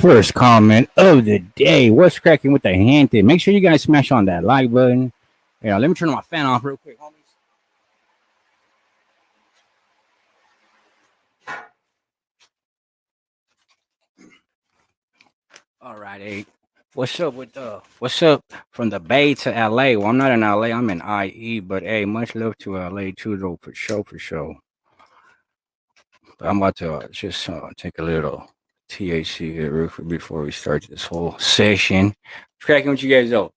First comment of the day. What's cracking with the hand thing? Make sure you guys smash on that like button. Yeah, let me turn my fan off real quick, homies. All right, hey. What's up from the Bay to LA? Well, I'm not in LA, I'm in IE, but hey, much love to LA too, though, for sure. But I'm about to just take a little THC here real quick before we start this whole session. What's cracking with you guys though?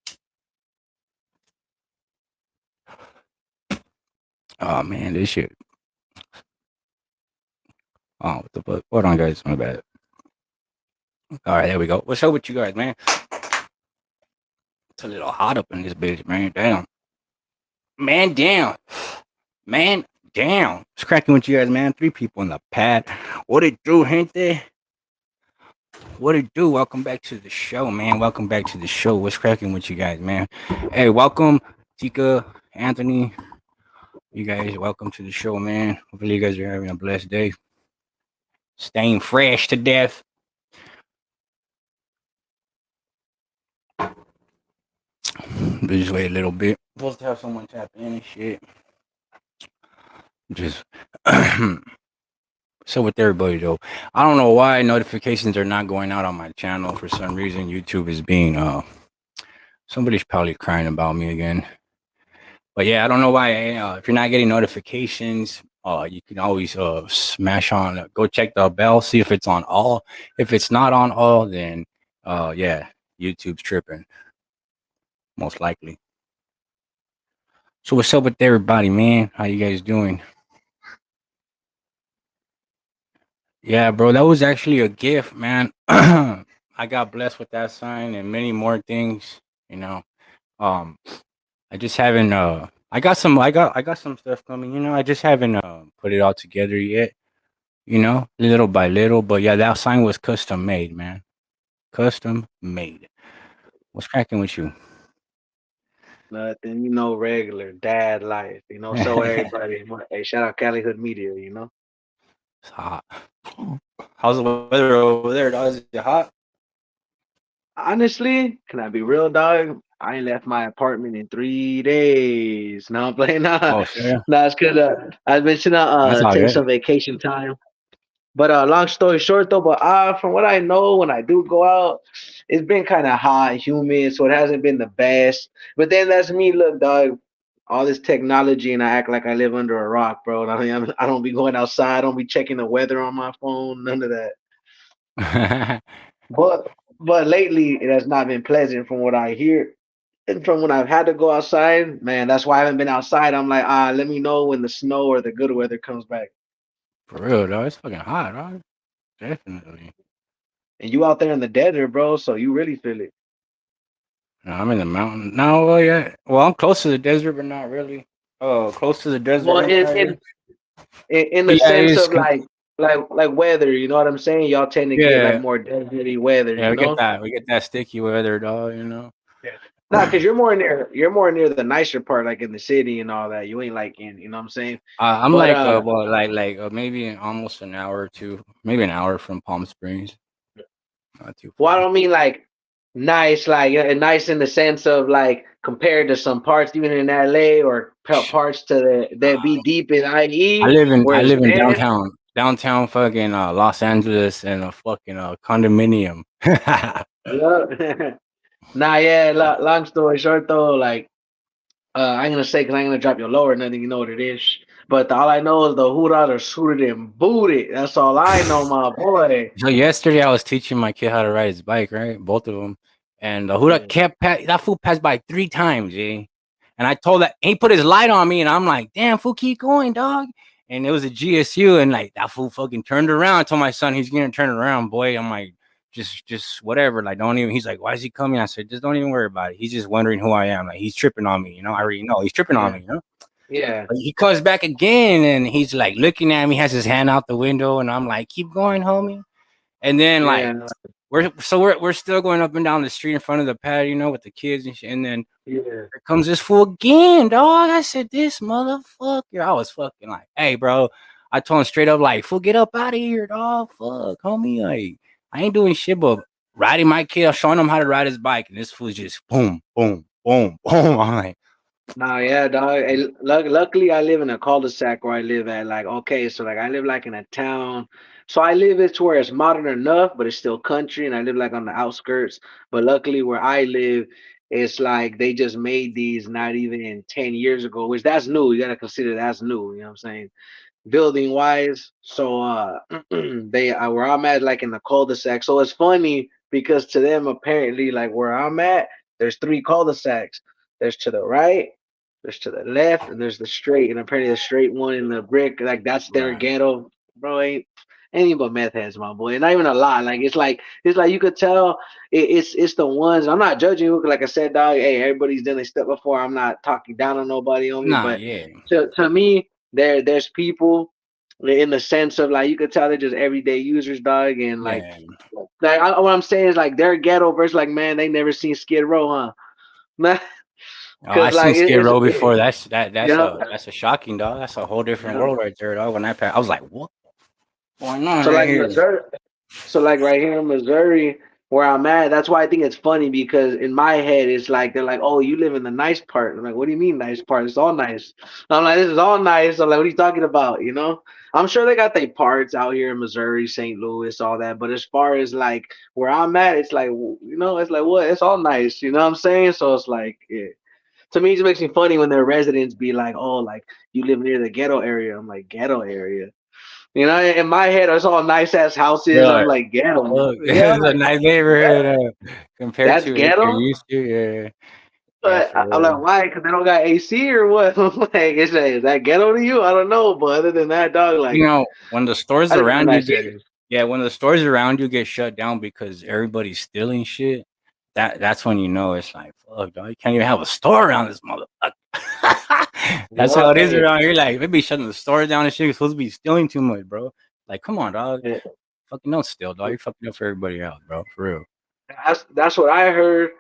Oh man, this shit. Oh, what the fuck? Hold on, guys. My bad. All right, there we go. What's up with you guys, man? It's a little hot up in this bitch, man. Damn. Man, damn. Man, damn. It's cracking with you guys, man. 3 people in the pad. What it do, gente? What it do? Welcome back to the show, man. Welcome back to the show. What's cracking with you guys, man? Hey, welcome, Tika, Anthony. You guys, welcome to the show, man. Hopefully you guys are having a blessed day. Staying fresh to death. Just wait a little bit. Supposed to have someone tap in and shit. Just so with everybody though, I don't know why notifications are not going out on my channel for some reason. YouTube is being somebody's probably crying about me again. But yeah, I don't know why. If you're not getting notifications, you can always smash on. Go check the bell, see if it's on all. If it's not on all, then yeah, YouTube's tripping. Most likely. So what's up with everybody, man? How you guys doing? Yeah, bro, that was actually a gift, man. I got blessed with that sign and many more things, you know. Um, I just haven't I got some stuff coming, you know. I just haven't put it all together yet, you know, little by little. But yeah, that sign was custom made, man. Custom made. What's cracking with you? Nothing, regular dad life, so everybody, hey, shout out Cali Hood Media, It's hot. How's the weather over there, dog? Is it hot? Honestly, can I be real, dog? I ain't left my apartment in 3 days. No, I'm playing. Nah, Oh, sure. nah, it's cause I've been That's all taking good. some vacation time. But long story short, though, but from what I know, when I do go out, it's been kind of hot, humid, so it hasn't been the best. But then that's me. Look, dog, all this technology, and I act like I live under a rock, bro. I mean, I don't be going outside. I don't be checking the weather on my phone. None of that. But lately, it has not been pleasant from what I hear. And from when I've had to go outside, man, that's why I haven't been outside. I'm like, let me know when the snow or the good weather comes back. For real, dog. It's fucking hot, dog. Definitely. And you out there in the desert, bro, so you really feel it. No, I'm in the mountain. No, well, yeah. Well, I'm close to the desert, but not really. Oh, close to the desert Well, empire. in But the yeah, sense it's of like weather, you know what I'm saying? Y'all tend to get like yeah, more deserty weather, yeah. you know? We get that sticky weather, dog. You know. Yeah. Nah, because you're more near the nicer part, like in the city and all that. You ain't like in, you know what I'm saying? I'm But like well, maybe almost an hour or two, maybe an hour from Palm Springs. Not too well, I far. don't mean like nice, like nice in the sense of like compared to some parts even in LA or parts to that be deep in IE I where it's live in bad. downtown fucking Los Angeles in a fucking condominium. Yeah. Nah, yeah. Long story short though, like I ain't gonna say because I ain't gonna drop your low or nothing. You know what it is. But all I know is the hoot are suited and booted. That's all I know, my boy. So yesterday I was teaching my kid how to ride his bike, right? Both of them, and who Yeah. that kept that fool passed by 3 times, eh? And I told that he put his light on me, and I'm like, damn, fool, keep going, dog. And it was a GSU, and like that fool fucking turned around. I told my son he's gonna turn around, boy. I'm like, just whatever. Like, don't even. He's like, why is he coming? I said, just don't even worry about it. He's just wondering who I am. Like, he's tripping on me, you know. I already know he's tripping on Yeah. me, you know. Yeah. But he comes back again, and he's like looking at me, has his hand out the window, and I'm like, keep going, homie. And then like Yeah. we're still going up and down the street in front of the pad, you know, with the kids and shit. And then Yeah. here comes this fool again, dog. I said, this motherfucker. I was fucking like, hey, bro. I told him straight up, like, fool, get up out of here, dog. Fuck, homie. Like, I ain't doing shit but riding my kid, showing him how to ride his bike. And this fool's just boom, boom, boom, boom. I'm like, Nah, yeah, dog. Hey, luckily, I live in a cul-de-sac where I live at. Like, okay, so like I live like in a town. So I live it's where it's modern enough, but it's still country, and I live like on the outskirts. But luckily, where I live, it's like they just made these not even 10 years ago, which that's new. You gotta consider that's new. You know what I'm saying? Building wise. So they where I'm at like in the cul-de-sac. So it's funny because to them apparently like where I'm at, there's three cul-de-sacs. There's to the right, there's to the left, and there's the straight. And apparently the straight one in the brick, like that's their right. ghetto. Bro, ain't any but meth heads, my boy. And not even a lot. Like it's like you could tell it's the ones. I'm not judging you. Like I said, dog. Hey, everybody's done their step before. I'm not talking down on nobody on me, Nah, but yeah. to me, there's people in the sense of like you could tell they're just everyday users, dog, and Yeah. what I'm saying is like they're ghetto versus like man they never seen Skid Row, huh? Oh, I Because seen like Skid Row before. it, That's yeah, a shocking, dog. That's a whole different yeah. world right there, dog. When I was like, what going on So right like here? Missouri, so like right here in Missouri where I'm at, that's why I think it's funny because in my head it's like they're like, oh, you live in the nice part. I'm like, what do you mean nice part? It's all nice. I'm like, this is all nice. I'm like, what are you talking about? You know? I'm sure they got their parts out here in Missouri, St. Louis, all that. But as far as like where I'm at, it's like it's like what? It's all nice. You know what I'm saying? So it's like, yeah. To me, it just makes me funny when their residents be like, oh, like you live near the ghetto area. I'm like, ghetto area. You know, in my head, it's all nice ass houses. Bro, I'm like, ghetto. look, Yeah, it's a like nice that, neighborhood compared that's to what you're ghetto. used to. Yeah, yeah, But for I'm like, real. why? Because they don't got AC or what? I'm like, is that ghetto to you? I don't know. But other than that, dog, You like, know, when the stores I live in a around you nice get, area. yeah, when the stores around you get shut down because everybody's stealing shit, that's when you know it's like, fuck, dog, you can't even have a store around this motherfucker. That's how Yeah, it is hey, around here. Like, maybe shutting the stores down and shit. You're supposed to be stealing too much, bro. Like, come on, dog. yeah. Fucking don't steal, dog. You're fucking up for everybody else, bro. For real. That's what I heard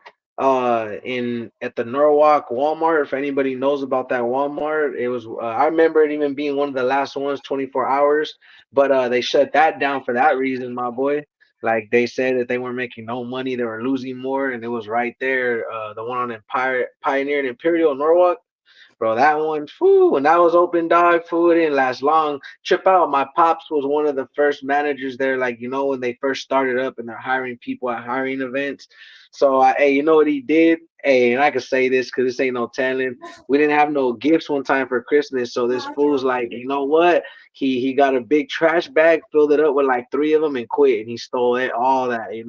in at the Norwalk Walmart. If anybody knows about that Walmart, it was I remember it even being one of the last ones, 24 hours. But they shut that down for that reason, my boy. Like they said that they weren't making no money, they were losing more, and it was right there. The one on Empire, Pioneer and Imperial Norwalk. Bro, that one, whew, when that was open, dog, food didn't last long. Trip out, my pops was one of the first managers there, like, when they first started up and they're hiring people at hiring events. So, hey, you know what he did? Hey, and I can say this because this ain't no telling. We didn't have no gifts one time for Christmas. So this fool's like, you know what? He got a big trash bag, filled it up with like three of them and quit. And he stole it, all that. He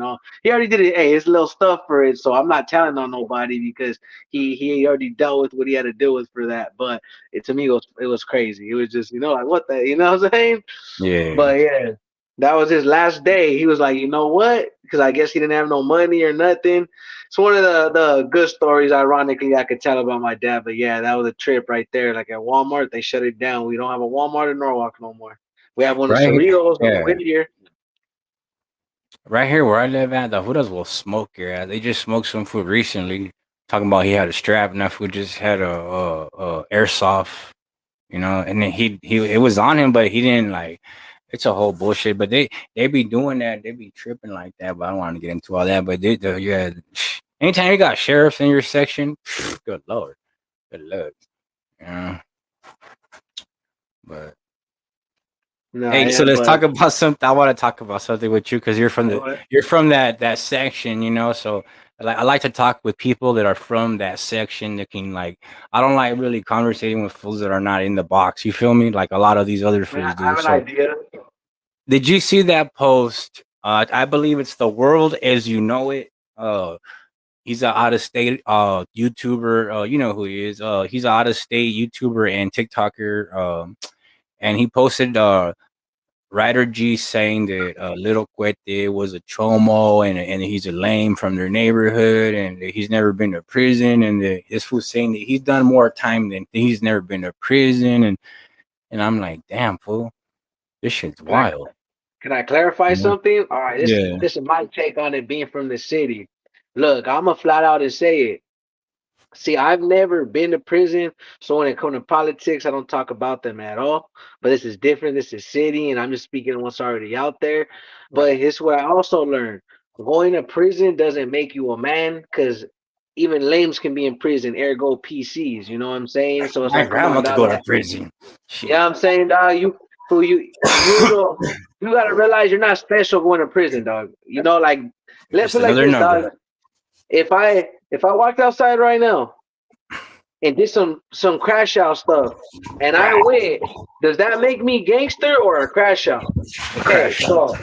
already did it. Hey, it's little stuff for it. So I'm not telling on nobody because he already dealt with what he had to deal with for that. But to me it was crazy. It was just like what the what I'm saying. Yeah. But yeah, that was his last day. He was like, you know what? Because I guess he didn't have no money or nothing. It's one of the good stories, ironically, I could tell about my dad. But yeah, that was a trip right there. Like at Walmart, they shut it down. We don't have a Walmart in Norwalk no more. We have one in Right here. Cerritos and Yeah. Whittier. Right here where I live at, the Hudas will smoke your ass. They just smoked some food recently. Talking about he had a strap and that food just had a airsoft, and then he it was on him, but he didn't like it's a whole bullshit. But they be doing that, they be tripping like that, but I don't want to get into all that. But yeah, anytime you got sheriffs in your section, good lord. Good luck. Yeah. But Nah, hey, so yeah, let's talk but about something. I want to talk about something with you because you're from that section, So I like to talk with people that are from that section that can I don't like really conversating with fools that are not in the box. You feel me? Like a lot of these other man, fools I do. have an So idea. did you see that post? I believe it's the world as you know it. he's an out of state YouTuber. You know who he is. He's an out of state YouTuber and TikToker. And he posted Ryder G saying that Little Cuete was a chomo and he's a lame from their neighborhood and that he's never been to prison and that this fool saying that he's done more time than he's never been to prison and I'm like, damn fool, this shit's Can I wild. can I clarify You know? something? All right, Yeah. this is my take on it being from the city. Look, I'ma flat out and say it. See, I've never been to prison, so when it comes to politics, I don't talk about them at all. But this is different. This is city, and I'm just speaking of what's already out there. But Right. here's what I also learned: going to prison doesn't make you a man, because even lames can be in prison, ergo PCs. You know what I'm saying? So it's My like, come on, grandma to dog. go to prison. You know Shit. what I'm saying, dog? Who you don't you gotta realize you're not special going to prison, dog. You know, like You're let's just put it like another this, number. dog. If I walked outside right now and did some crash out stuff and I win, does that make me gangster or a crash out? Okay, Crash out. so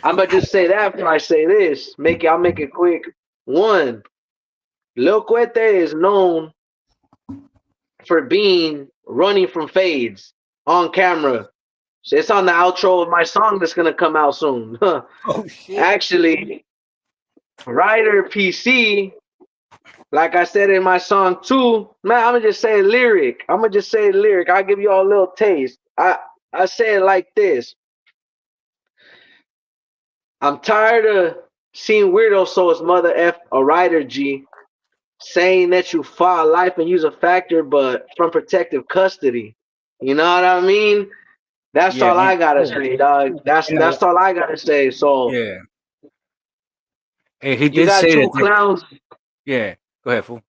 I'm gonna just say that before I say this. I'll make it quick. One, Lil Cuete is known for being running from fades on camera. So it's on the outro of my song that's gonna come out soon. Oh shit. Actually, Ryder PC, like I said in my song too, man, I'm gonna just say a lyric. I'll give you all a little taste. I say it like this. I'm tired of seeing weirdos so his mother F a Ryder G saying that you file life and use a factor but from protective custody. You know what I mean? That's Yeah. all I gotta say, dog. That's You know, that's all I gotta say. So yeah. Hey, he you did got say two that. clowns. Yeah. Go ahead, fool.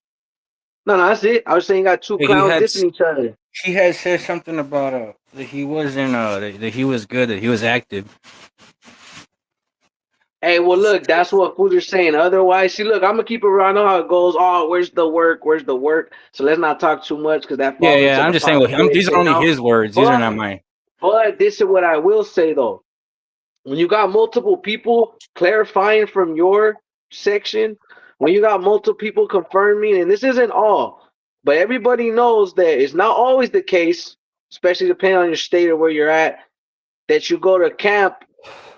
No, that's it. I was saying you got two Hey, he clowns had. dissing each other. He had said something about that he wasn't that he was good, that he was active. Hey, well, look, that's what fools are saying. Otherwise, see, look, I'm gonna keep it around. I know how it goes. Oh, where's the work? Where's the work? So let's not talk too much because that Yeah, falls yeah. into I'm the just saying. Well, politics, these are you only know. his words. These are But not mine. but this is what I will say though. When you got multiple people clarifying from your section, when you got multiple people confirming, and this isn't all, but everybody knows that it's not always the case, especially depending on your state or where you're at, that you go to camp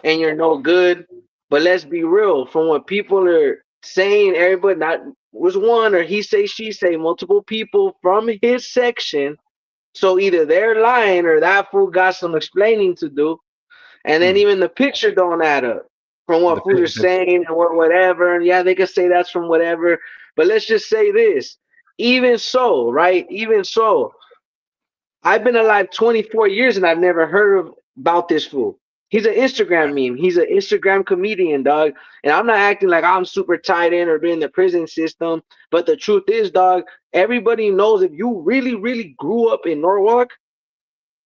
and you're no good. But let's be real, from what people are saying, everybody not was one or he say she say multiple people from his section. So either they're lying or that fool got some explaining to do. And then Hmm. even the picture don't add up from The, what fools are saying and whatever. And yeah, they could say that's from whatever. But let's just say this. Even so, right? Even so, I've been alive 24 years and I've never heard about this fool. He's an Instagram meme. He's an Instagram comedian, dog. And I'm not acting like I'm super tied in or been in the prison system. But the truth is, dog, everybody knows if you really, really grew up in Norwalk,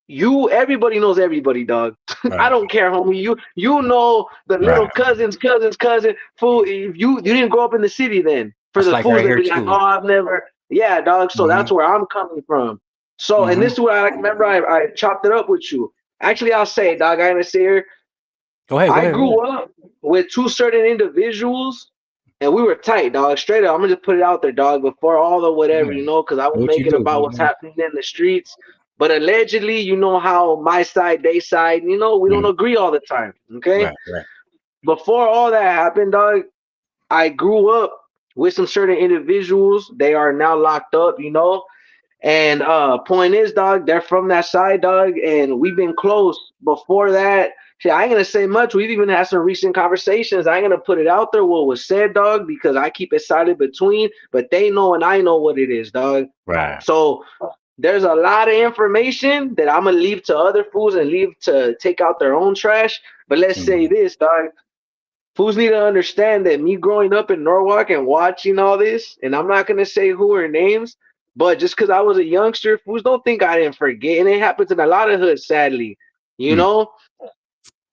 everybody knows everybody, dog. I right. don't care, homie. You know the little Right. cousin. Fool, if you didn't grow up in the city then. For That's the like fools right that here be like, oh, too. I've never. Yeah, dog. So Hmm. that's where I'm coming from. So, and Hmm. this is what I remember. I chopped it up with you. Actually, I'll say, dog. I gonna say here. Go ahead. Go I ahead. Go ahead. grew up with two certain individuals, and we were tight, dog. Straight up, I'm gonna just put it out there, dog. Before all the whatever, Yeah. you know, because I Do won't what you make it do. about what's Mhm. happening in the streets. But allegedly, you know how my side, they side, you know, we don't Mm. agree all the time. Okay. Right. Right. Before all that happened, dog, I grew up with some certain individuals. They are now locked up, you know. And point is, dog, they're from that side, dog, and we've been close before that. Shit, I ain't gonna say much. We've even had some recent conversations. I ain't gonna put it out there what was said, dog, because I keep it silent between. But they know and I know what it is, dog. Right. So there's a lot of information that I'm gonna leave to other fools and leave to take out their own trash. But let's say Mm. this, dog. Fools need to understand that me growing up in Norwalk and watching all this, and I'm not gonna say who are names, but just because I was a youngster, fools don't think I didn't forget. And it happens in a lot of hoods, sadly. You Mm. know,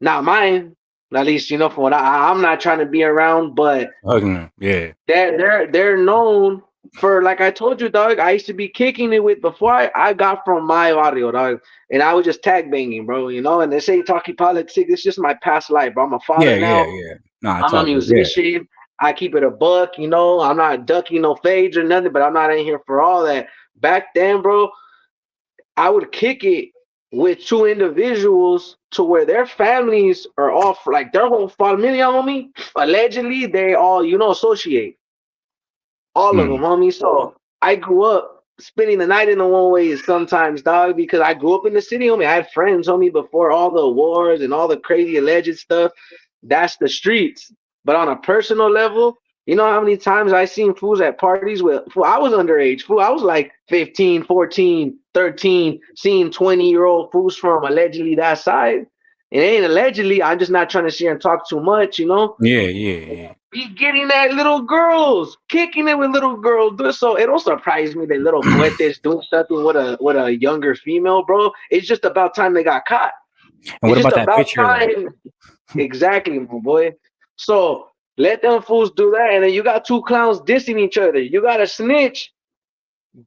not mine. At least, you know, from what I'm not trying to be around, but Hugging. Yeah. they're known for, like I told you, dog. I used to be kicking it with before I got from my audio, dog, and I was just tag banging, bro. You know, and they say talking politics. It's just my past life, bro. I'm a father Yeah. Yeah. now. Yeah. Nah, it's I'm a all good. Yeah. musician. I keep it a buck, you know. I'm not ducking no fades or nothing, but I'm not in here for all that. Back then, bro, I would kick it with two individuals to where their families are off, like their whole familia, homie. Allegedly, they all, you know, associate all of them, Mm. homie. So I grew up spending the night in the one way sometimes, dog, because I grew up in the city, homie. I had friends, homie, before all the wars and all the crazy alleged stuff. That's the streets. But on a personal level, you know how many times I seen fools at parties with fool, I was underage. Fool, I was like 15, 14, 13, seeing 20-year-old fools from allegedly that side. It ain't allegedly. I'm just not trying to share and talk too much, you know. Yeah, yeah, yeah. Be getting at little girls, kicking it with little girls. So it don't surprise me that little Cuete is doing something with a younger female, bro. It's just about time they got caught. And It's what just about that about picture? Like, time. Exactly, my boy. So let them fools do that, and then you got two clowns dissing each other. You got a snitch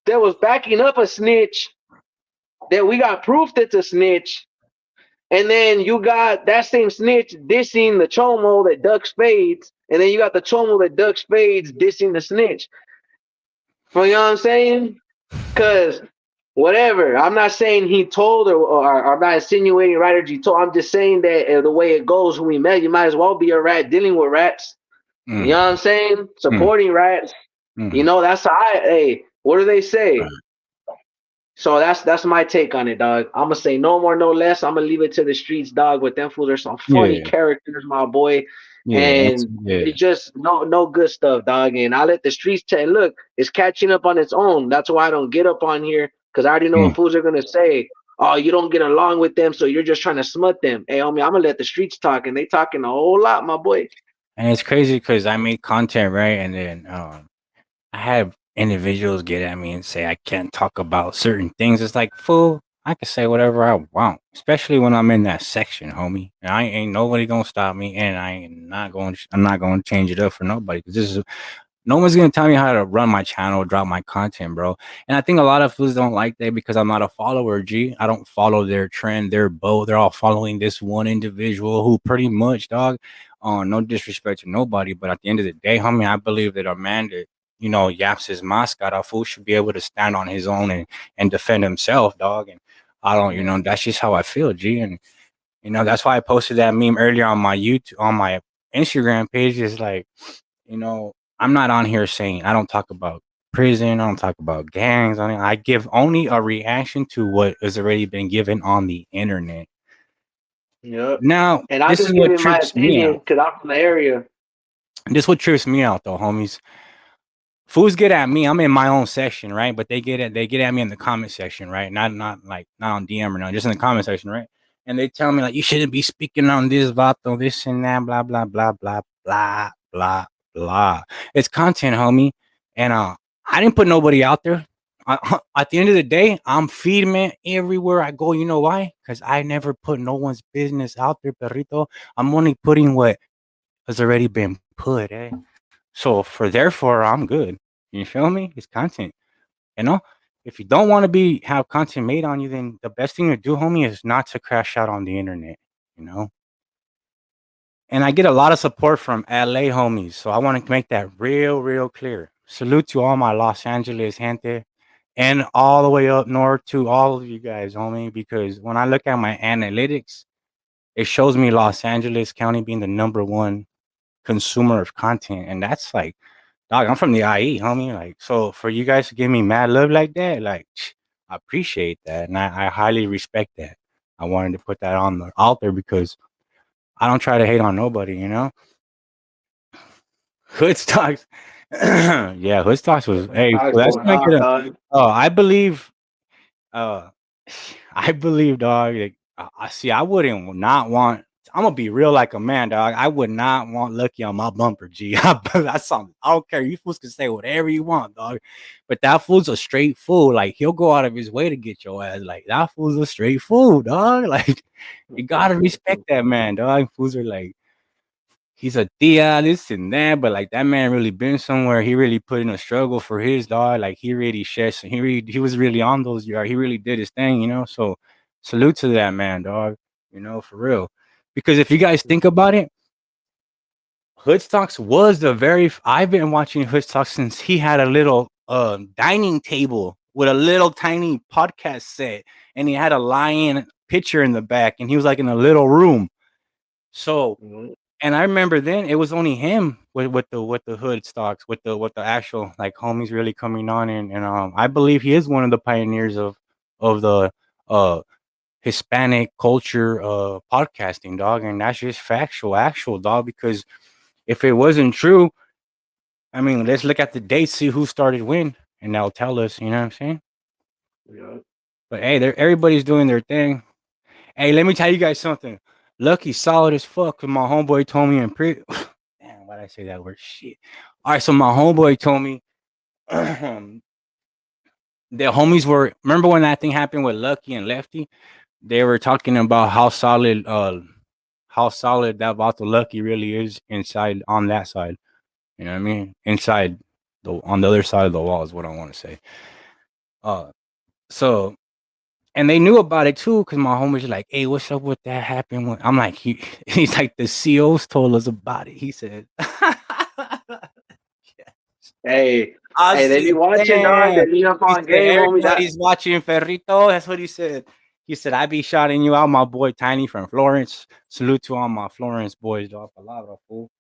that was backing up a snitch that we got proof that's a snitch. And then you got that same snitch dissing the chomo that ducks spades. And then you got the chomo that ducks spades dissing the snitch. You know what I'm saying? Because whatever. I'm not saying he told or I'm not insinuating right or G told. I'm just saying that the way it goes when we met, you might as well be a rat dealing with rats. You know mm, what I'm saying? mm, Supporting rats. You mm. know, that's how hey, what do they say? So that's my take on it, dog. I'm gonna say no more, no less. I'm gonna leave it to the streets, dog. But them fools are some funny Yeah, characters, my boy, yeah, and yeah. it's just no good stuff, dog. And I let the streets tell. Look, it's catching up on its own. That's why I don't get up on here because I already know what Mm. fools are gonna say. Oh, you don't get along with them, so you're just trying to smut them. Hey, homie, I'm gonna let the streets talk, and they talking a whole lot, my boy. And it's crazy because I make content, right? And then I have individuals get at me and say I can't talk about certain things. It's like, fool, I can say whatever I want, especially when I'm in that section, homie. And I ain't nobody gonna stop me, and I ain't not going. I'm not going to change it up for nobody because this is no one's gonna tell me how to run my channel, drop my content, bro. And I think a lot of fools don't like that because I'm not a follower. G, I don't follow their trend, their boat. They're all following this one individual who pretty much, dog. No disrespect to nobody, but at the end of the day, homie, I believe that a man that yaps his mascot, a fool should be able to stand on his own and defend himself, dog. And I don't, that's just how I feel, G. And that's why I posted that meme earlier on my YouTube, on my Instagram page. Is like, I'm not on here saying I don't talk about prison. I don't talk about gangs. I give only a reaction to what has already been given on the internet. Yep. Now, And I'm this is just what giving my trips me opinion out. because I'm from the area. This what trips me out, though, homies. Fools get at me. I'm in my own section, right? But they get at me in the comment section, right? Not on DM or not, just in the comment section, right? And they tell me like you shouldn't be speaking on this vato, this and that, blah blah blah blah blah blah blah. It's content, homie, and I didn't put nobody out there. At the end of the day, I'm feeding man everywhere I go. You know why? Because I never put no one's business out there, perrito. I'm only putting what has already been put, eh? So for therefore, I'm good. You feel me? It's content. You know, if you don't want to have content made on you, then the best thing to do, homie, is not to crash out on the internet. You know, and I get a lot of support from LA homies, so I want to make that real clear. Salute to all my Los Angeles gente, and all the way up north to all of you guys, homie. Because when I look at my analytics, it shows me Los Angeles County being the number one consumer of content, and that's like, dog, I'm from the IE, homie. Like, so for you guys to give me mad love like that, like, I appreciate that, and I highly respect that. I wanted to put that on the out there because I don't try to hate on nobody, you know. Hood stocks, yeah, Hood stocks was hey, Dogs well, that's going gonna off, get a. dog. Oh, I believe Uh, I believe, dog. Like, I see. I wouldn't not want. I'm gonna be real like a man, dog. I would not want Lucky on my bumper, G. That's something. I don't care. You fools can say whatever you want, dog. But that fool's a straight fool. Like he'll go out of his way to get your ass. Like that fool's a straight fool, dog. Like you gotta respect that man, dog. Fools are like he's a tia, this and that, but like that man really been somewhere. He really put in a struggle for his dog. Like he really shed. He was really on those yard. He really did his thing, you know. So salute to that man, dog. You know, for real. Because if you guys think about it, Hoodstocks was the very. I've been watching Hoodstocks since he had a little dining table with a little tiny podcast set, and he had a lion picture in the back, and he was like in a little room. So, Mhm. and I remember then it was only him with the hood stocks with the actual like homies really coming on, and I believe he is one of the pioneers of the uh Hispanic culture podcasting, dog, and that's just factual, actual, dog. Because if it wasn't true, I mean, let's look at the dates, see who started when, and that'll tell us. You know what I'm saying? Yeah. But hey, everybody's doing their thing. Hey, let me tell you guys something. Lucky solid as fuck. 'Cause my homeboy told me in pre. Damn, why'd I say that word? Shit. All right, so my homeboy told me the homies were. Remember when that thing happened with Lucky and Lefty? They were talking about how solid that Vato Lucky really is inside on that side. You know what I mean? Inside on the other side of the wall is what I want to say. Uh, so and they knew about it too, because my homies like, "Hey, what's up with that happened?" I'm like, he's like, the COs told us about it. He said, Hey, I hey, they be said, watching, dog. damn. They be up He on said, game, homie. That everybody's watching Ferrito. That's what he said. He said, I be shouting you out, my boy Tiny from Florence. Salute to all my Florence boys, dog. Palabra, fool.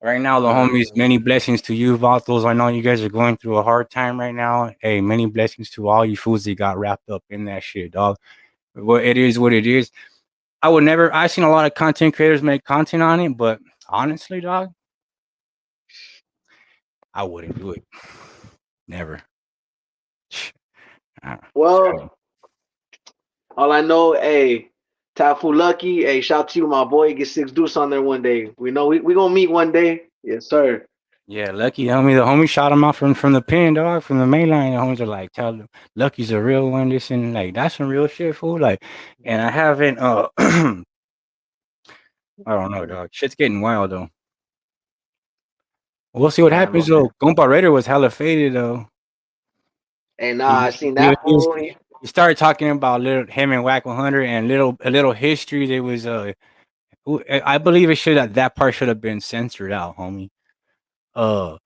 Right now, the nah, homies, many blessings to you, Vatos. I know you guys are going through a hard time right now. Hey, many blessings to all you fools that got wrapped up in that shit, dog. Well, it is what it is. I would never. I've seen a lot of content creators make content on it, but honestly, dog, I wouldn't do it. Never. Sorry. well, all I know, hey, Tafu Lucky, hey, shout to you, my boy. Get six deuce on there one day. We know we gonna meet one day. Yes, sir. Yeah, Lucky homie. The homie shot him out from the pin, dog, from the main line. The homies are like, tell them Lucky's a real one. This and like that's some real shit, fool. Like, and I haven't. I don't know, dog. Shit's getting wild though. We'll see what Nah, happens but though. Compa Raider was hella faded though. hey, nah, He, I seen he, that he, was, fool. he started talking about little him and Whack 100 and a little history. There was I believe it should have that part should have been censored out, homie. Uh,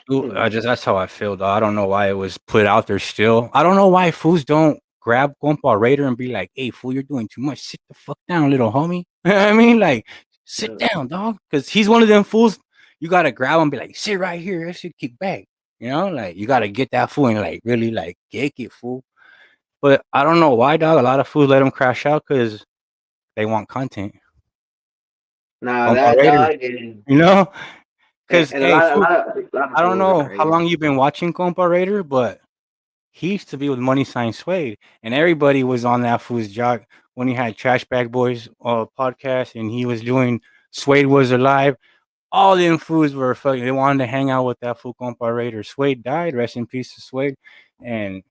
Hmm. I just that's how I feel, though. I don't know why it was put out there still. I don't know why fools don't grab Compa Raider and be like, "Hey, fool, you're doing too much. Sit the fuck down, little homie." You know what I mean? Like, sit Yeah. down, dog. Because he's one of them fools. You gotta grab him, and be like, "Sit right here. That shit kick back." You know, like you gotta get that fool and like really like get it, fool. But I don't know why, dog. A lot of fools let him crash out because they want content. Nah, Compa that Raider, dog, and, you know? Because and a hey, lot, a fool, lot of, a lot of I don't fools are know how long crazy. you've been watching Compa Raider, but he used to be with Money Sign Suede, and everybody was on that fool's jock when he had Trash Bag Boys podcast, and he was doing Suede was alive. All them fools were fucking. They wanted to hang out with that fool Compa Raider. Suede died. Rest in peace to Suede. And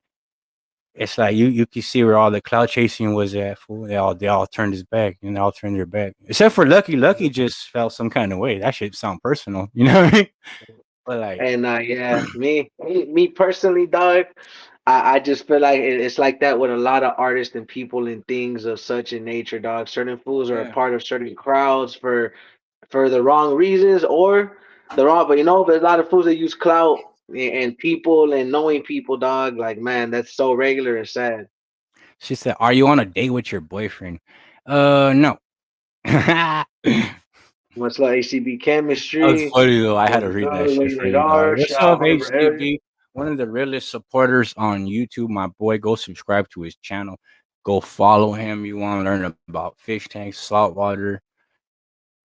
it's like you can see where all the cloud chasing was at. Fool. They all turned his back, and they all turned their back. Except for Lucky. Lucky just felt some kind of way. That shit sound personal. You know what I mean? But like, And yeah, me personally, dog. I just feel like it's like that with a lot of artists and people and things of such a nature, dog. Certain fools are a yeah. part of certain crowds for the wrong reasons or the wrong, but there's a lot of fools that use clout and people and knowing people, dog. Like, man, that's so regular and sad. She said, "Are you on a date with your boyfriend?" No. That Much like ACB was chemistry, funny though. I had all to the read that other shit late for night you, dog. R, What's shot, up, whatever area. HCB? One of the realest supporters on YouTube. My boy, go subscribe to his channel. Go follow him. You want to learn about fish tanks, saltwater.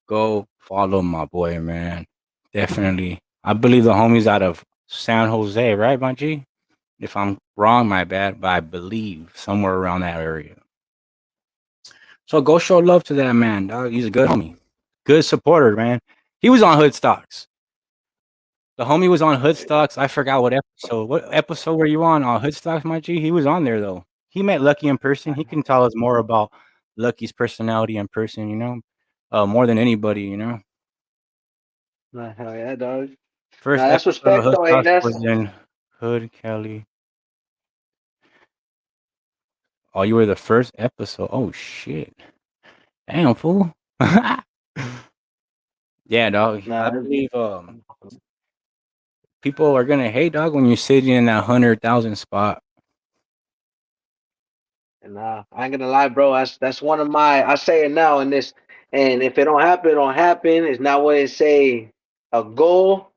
Go follow my boy, man. Definitely. I believe the homies out of San Jose, right, my G? If I'm wrong, my bad, but I believe somewhere around that area. So go show love to that man, dog. He's a good homie. Good supporter, man. He was on Hood Stocks. The homie was on Hood Stocks. I forgot what episode. What episode were you on? Hood Stocks, my G? He was on there though. He met Lucky in person. He can tell us more about Lucky's personality in person, more than anybody, Nah, hell yeah, dog. First Nah, that's episode of respect Hood though. Hey, Stocks that's was in Hood, Kelly. Oh, you were the first episode. Oh shit. Damn fool. Yeah, dog. I Nah, believe people are gonna hate, dog, when you're sitting in that 100,000 spot. nah, I ain't gonna lie, bro. That's one of my. I say it now in this, and if it don't happen, it don't happen. It's not what it say a goal,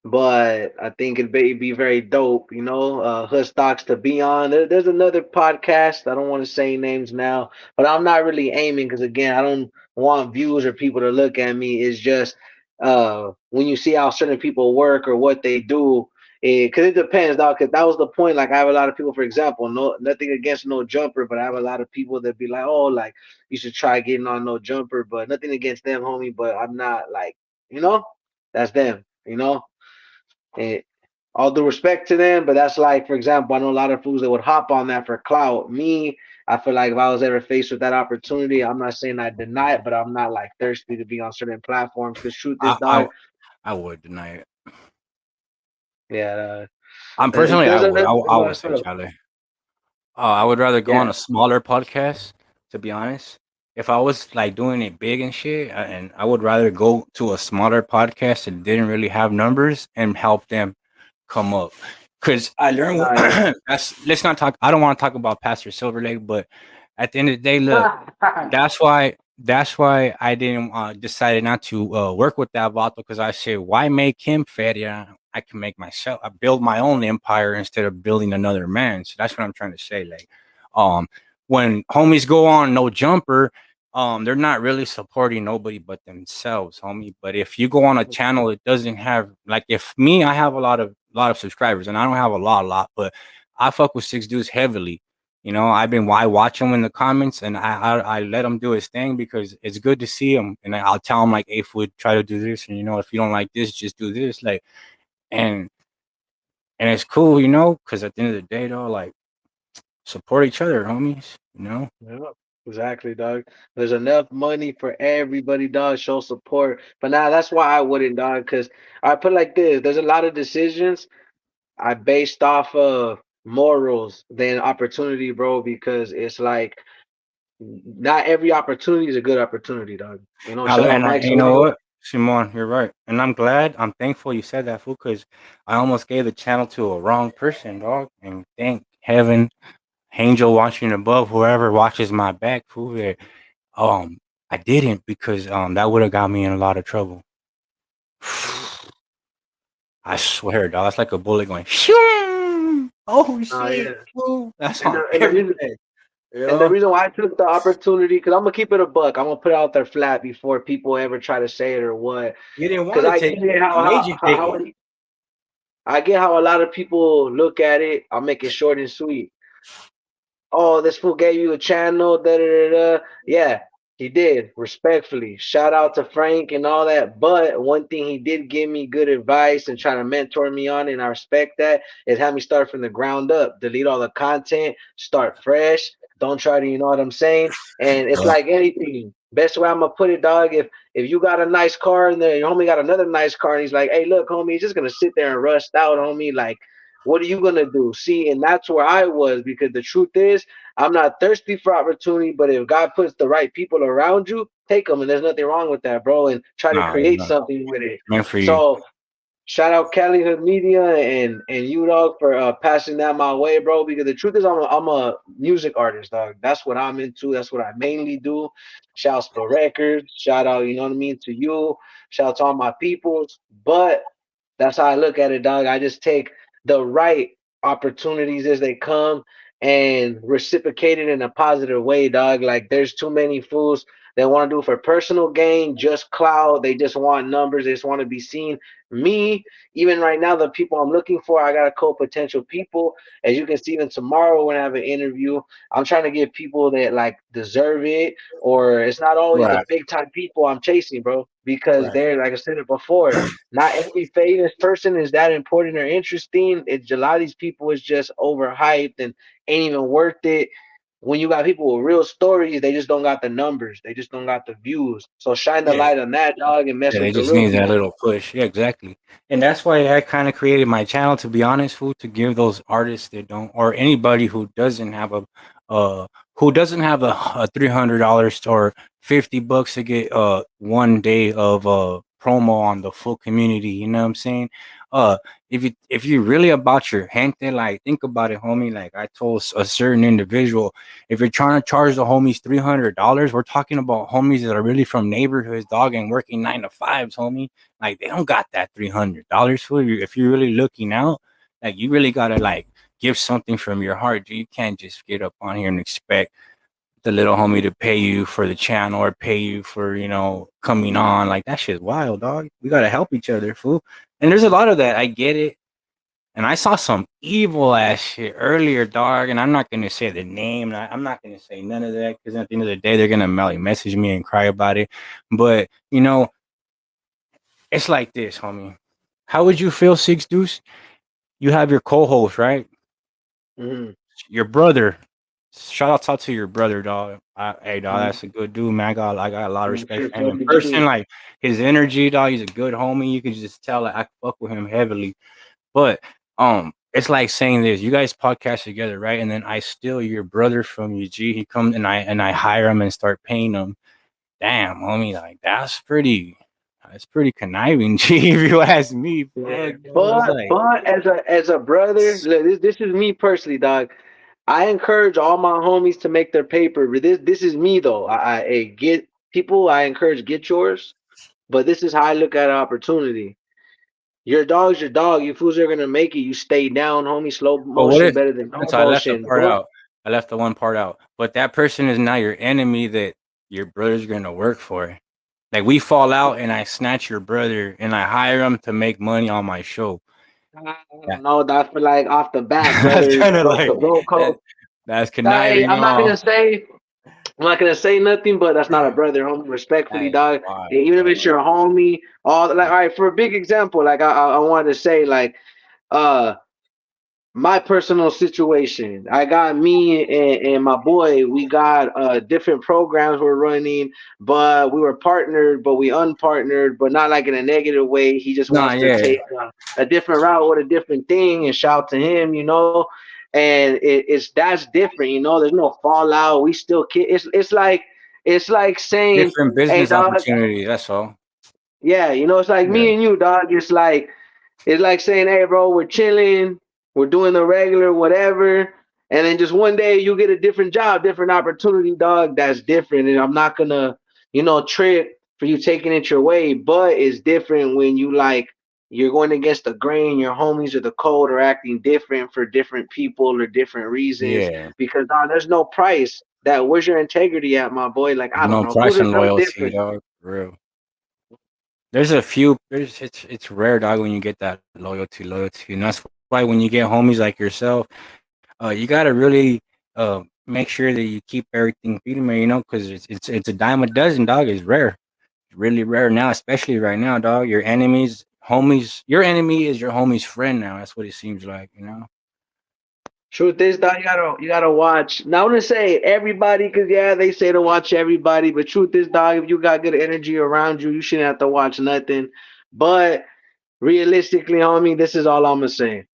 but I think be very dope. Hood stocks to be on. There's another podcast. I don't want to say names now, but I'm not really aiming because again, I don't want views or people to look at me. It's just when you see how certain people work or what they do. Because it depends, dog. Because that was the point. Like I have a lot of people, for example, no nothing against no jumper, but I have a lot of people that be like, oh, like you should try getting on no jumper, but nothing against them, homie. But I'm not like, you know, that's them. And all due respect to them, but that's like, for example, I know a lot of fools that would hop on that for clout. Me, I feel like if I was ever faced with that opportunity, I'm not saying I deny it, but I'm not like thirsty to be on certain platforms. Because truth is, I, I dog, I would deny it. yeah, I'm personally, I would. I would there's say, Charlie. I would rather go on yeah, a smaller podcast, to be honest. If I was like doing it big and shit, and I would rather go to a smaller podcast that didn't really have numbers and help them come up. Because I learned nah, yeah. that's let's not talk. I don't want to talk about Pastor Silverlake, but at the end of the day, look, that's why I didn't decided not to work with that Vato because I said, why make him feria? I can make myself. I build my own empire instead of building another man. So that's what I'm trying to say. Like, um, when homies go on no jumper, they're not really supporting nobody but themselves, homie. But if you go on a channel that doesn't have like, if me, I have a lot of subscribers, and I don't have a lot, but I fuck with Six Dudes heavily. I watch him in the comments, and I let him do his thing because it's good to see him, and I'll tell him like, if we try to do this, and if you don't like this, just do this, like, and it's cool, because at the end of the day, though, like, support each other, homies. Yeah, exactly, dog. There's enough money for everybody, dog. Show support. But now that's why I wouldn't, dog. Because I put it like this: there's a lot of decisions I based off of morals than opportunity, bro. Because it's like not every opportunity is a good opportunity, dog. Shout out And Max you know Light. what, Simon, you're right, and I'm thankful you said that, fool, because I almost gave the channel to a wrong person, dog, and thank heaven, angel watching above, whoever watches my back, fool, that I didn't, because that would have got me in a lot of trouble. I swear, dog, that's like a bullet going. Shoo! Oh Oh shit, yeah, fool. That's and on the, and the reason everything. You and the know, reason why I took the opportunity, because I'm gonna keep it a buck. I'm gonna put it out there flat before people ever try to say it or what. you didn't Because want to I take get it. it I made you take it. I get how a lot of people look at it. I'll make it short and sweet. Oh, this fool gave you a channel, da da da da. Yeah, he did, respectfully. Shout out to Frank and all that. But one thing he did give me good advice and try to mentor me on, and I respect that, is have me start from the ground up. Delete all the content, start fresh. Don't try to, you know what I'm saying? And it's Yeah. like anything. Best way I'm gonna put it, dog. If you got a nice car and then your homie got another nice car, and he's like, hey, look, homie, he's just gonna sit there and rust out, homie. Like, what are you gonna do? See, and that's where I was because the truth is, I'm not thirsty for opportunity, but if God puts the right people around you, take them, and there's nothing wrong with that, bro. And try to Nah, it's create not something with it. meant for you. So shout out Cali Hood Media and you dog for passing that my way, bro. Because the truth is, I'm a music artist, dog. That's what I'm into. That's what I mainly do. Shouts to records. Shout out, you know what I mean, to you. Shout out to all my peoples. But that's how I look at it, dog. I just take the right opportunities as they come and reciprocate it in a positive way, dog. Like there's too many fools that want to do for personal gain, just clout. They just want numbers. They just want to be seen. Me, even right now, the people I'm looking for, I got a couple potential people. As you can see, even tomorrow when I have an interview, I'm trying to get people that like deserve it, or it's not always the Right, big time people I'm chasing, bro, because right. they're like I said it before, not every famous person is that important or interesting. It's a lot of these people is just overhyped and ain't even worth it. When you got people with real stories, they just don't got the numbers. They just don't got the views. So shine the Yeah. light on that, dog, and mess Yeah, they with the just real need that people. little push. Yeah, exactly. And that's why I kind of created my channel, to be honest, fool, to give those artists that don't, or anybody uh, who doesn't have a $300 or $50 to get 1 day of promo on the full community. You know what I'm saying? Uh, if you really about your gente, like think about it, homie. Like I told a certain individual, if you're trying to charge the homies $300, we're talking about homies that are really from neighborhoods, dog, and working 9 to 5s, homie. Like they don't got that $300 for you. If you're really looking out, like you really gotta like give something from your heart. You can't just get up on here and expect the little homie to pay you for the channel or pay you for, coming on. Like that shit's wild, dog. We gotta help each other, fool. And there's a lot of that. I get it. And I saw some evil ass shit earlier, dog. And I'm not gonna say the name. I'm not gonna say none of that because at the end of the day, they're gonna message me and cry about it. But it's like this, homie. How would you feel, Six Deuce? You have your co-host, right? Mhm. Your brother. Shout out to your brother, dog. Hey, dog, Mhm. that's a good dude, man. I got a lot of respect Sure, for him in fuck with person. you. Like his energy, dog. He's a good homie. You can just tell like I fuck with him heavily. But it's like saying this. You guys podcast together, right? And then I steal your brother from you, G. He comes and I hire him and start paying him. Damn, homie, like that's pretty conniving, G. If you ask me, Yeah. fuck, yo, it's But like but as a brother, look, this is me personally, dog. I encourage all my homies to make their paper. But this is me though. I get people. I encourage get yours. But this is how I look at an opportunity. Your dog's your dog. You fools are gonna make it. You stay down, homie. Slow but what motion if? better than no So I left the motion. part But out. I left the one part out. But that person is not your enemy that your brother's gonna work for. Like we fall out and I snatch your brother and I hire him to make money on my show. I That, don't know. That for like off the bat, that's brother. kind of Bro, like bro that, code. that's Hey, conniving, y'all. I'm not gonna say nothing, but that's not a brother, homie. Respectfully, That is dog. wild, Even if dog. it's your homie, all like, all right. For a big example, like I wanted to say, like, uh, my personal situation. I got me and my boy. We got different programs we're running, but we were partnered, but we unpartnered, but not like in a negative way. He just Nah, wants to yeah, take a different route with a different thing, and shout to him, And it's that's different, There's no fallout. We still kid. It's like saying, different "Hey, business dog." opportunities. That's all. Yeah, it's like Yeah, me and you, dog. It's like saying, "Hey, bro, we're chilling, we're doing the regular whatever," and then just one day you get a different job, different opportunity, dog. That's different, and I'm not gonna, trip for you taking it your way, but it's different when you're going against the grain. Your homies or the code are acting different for different people or different reasons yeah. because dog, there's no price. That where's your integrity at, my boy? Like I don't No know, price fools are and some loyalty, different. dog. For real. There's a few. It's rare, dog, when you get that loyalty, and that's why when you get homies like yourself, you gotta really make sure that you keep everything feeding me, because it's a dime a dozen, dog. It's rare, it's really rare now, especially right now, dog. Your enemies, homies, your enemy is your homie's friend now. That's what it seems like. Truth is, dog, you gotta watch. Now, I wouldn't say everybody, cause yeah, they say to watch everybody, but truth is, dog, if you got good energy around you, you shouldn't have to watch nothing. But realistically, homie, this is all I'm gonna say.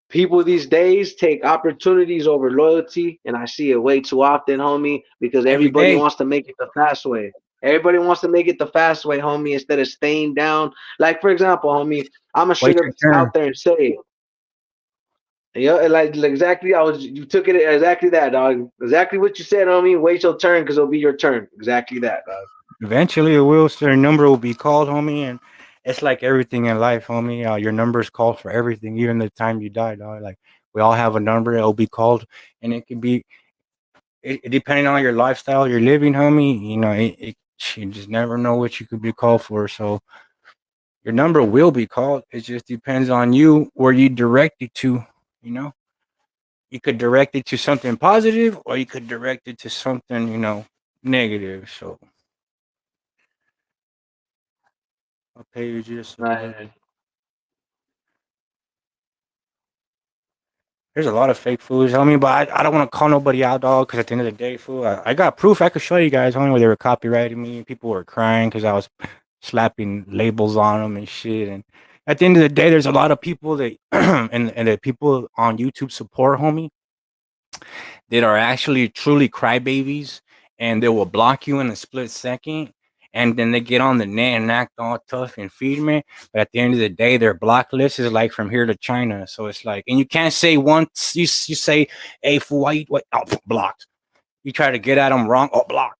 People these days take opportunities over loyalty, and I see it way too often, homie, because Every everybody day. wants to make it the fast way. Everybody wants to make it the fast way, homie, instead of staying down. Like, for example, homie, I'm gonna Wait straight up your turn. out there and say, yeah, like exactly. You took it exactly that, dog. Exactly what you said on me. Wait your turn, cause it'll be your turn. Exactly that, dog. Eventually, it will. So your number will be called, homie, and it's like everything in life, homie. Your number is called for everything, even the time you die, dog. Like we all have a number. It'll be called, and it could be depending on your lifestyle, you're living, homie. You just never know what you could be called for. So your number will be called. It just depends on you where you direct it to. You know, you could direct it to something positive, or you could direct it to something, negative. So I'll pay you just a little. Right. There's a lot of fake foods, homie, but I don't want to call nobody out, dog, because at the end of the day, fool, I got proof I could show you guys, homie, where they were copyrighting me. People were crying because I was slapping labels on them and shit. And at the end of the day, there's a lot of people that, and the people on YouTube support, homie, that are actually truly crybabies, and they will block you in a split second. and then they get on the net and act all tough and feed me. But at the end of the day, their block list is like from here to China. So it's like, and you can't say once you say, "Hey, fool, why you what?" Oh, blocked. You try to get at them wrong, oh, blocked.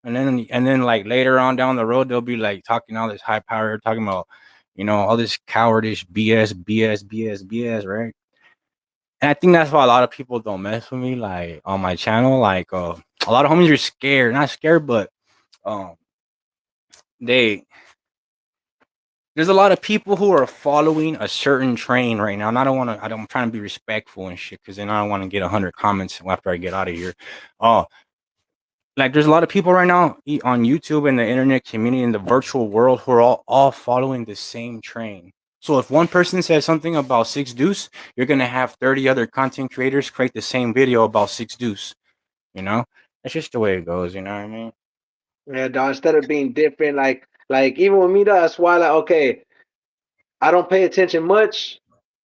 And then like later on down the road, they'll be like talking all this high power, talking about, all this cowardice BS, BS, BS, BS, right? And I think that's why a lot of people don't mess with me, like on my channel. Like a lot of homies are scared, not scared, but um, they there's a lot of people who are following a certain train right now. And I don't want to. I'm trying to be respectful and shit, because then I don't want to get 100 comments after I get out of here. Uh, like there's a lot of people right now on YouTube and the internet community in the virtual world who are all following the same train. So if one person says something about Six Deuce, you're gonna have 30 other content creators create the same video about Six Deuce. You know, that's just the way it goes. You know what I mean? Yeah, dog. Instead of being different, like even with me, dog, that's why like okay, I don't pay attention much.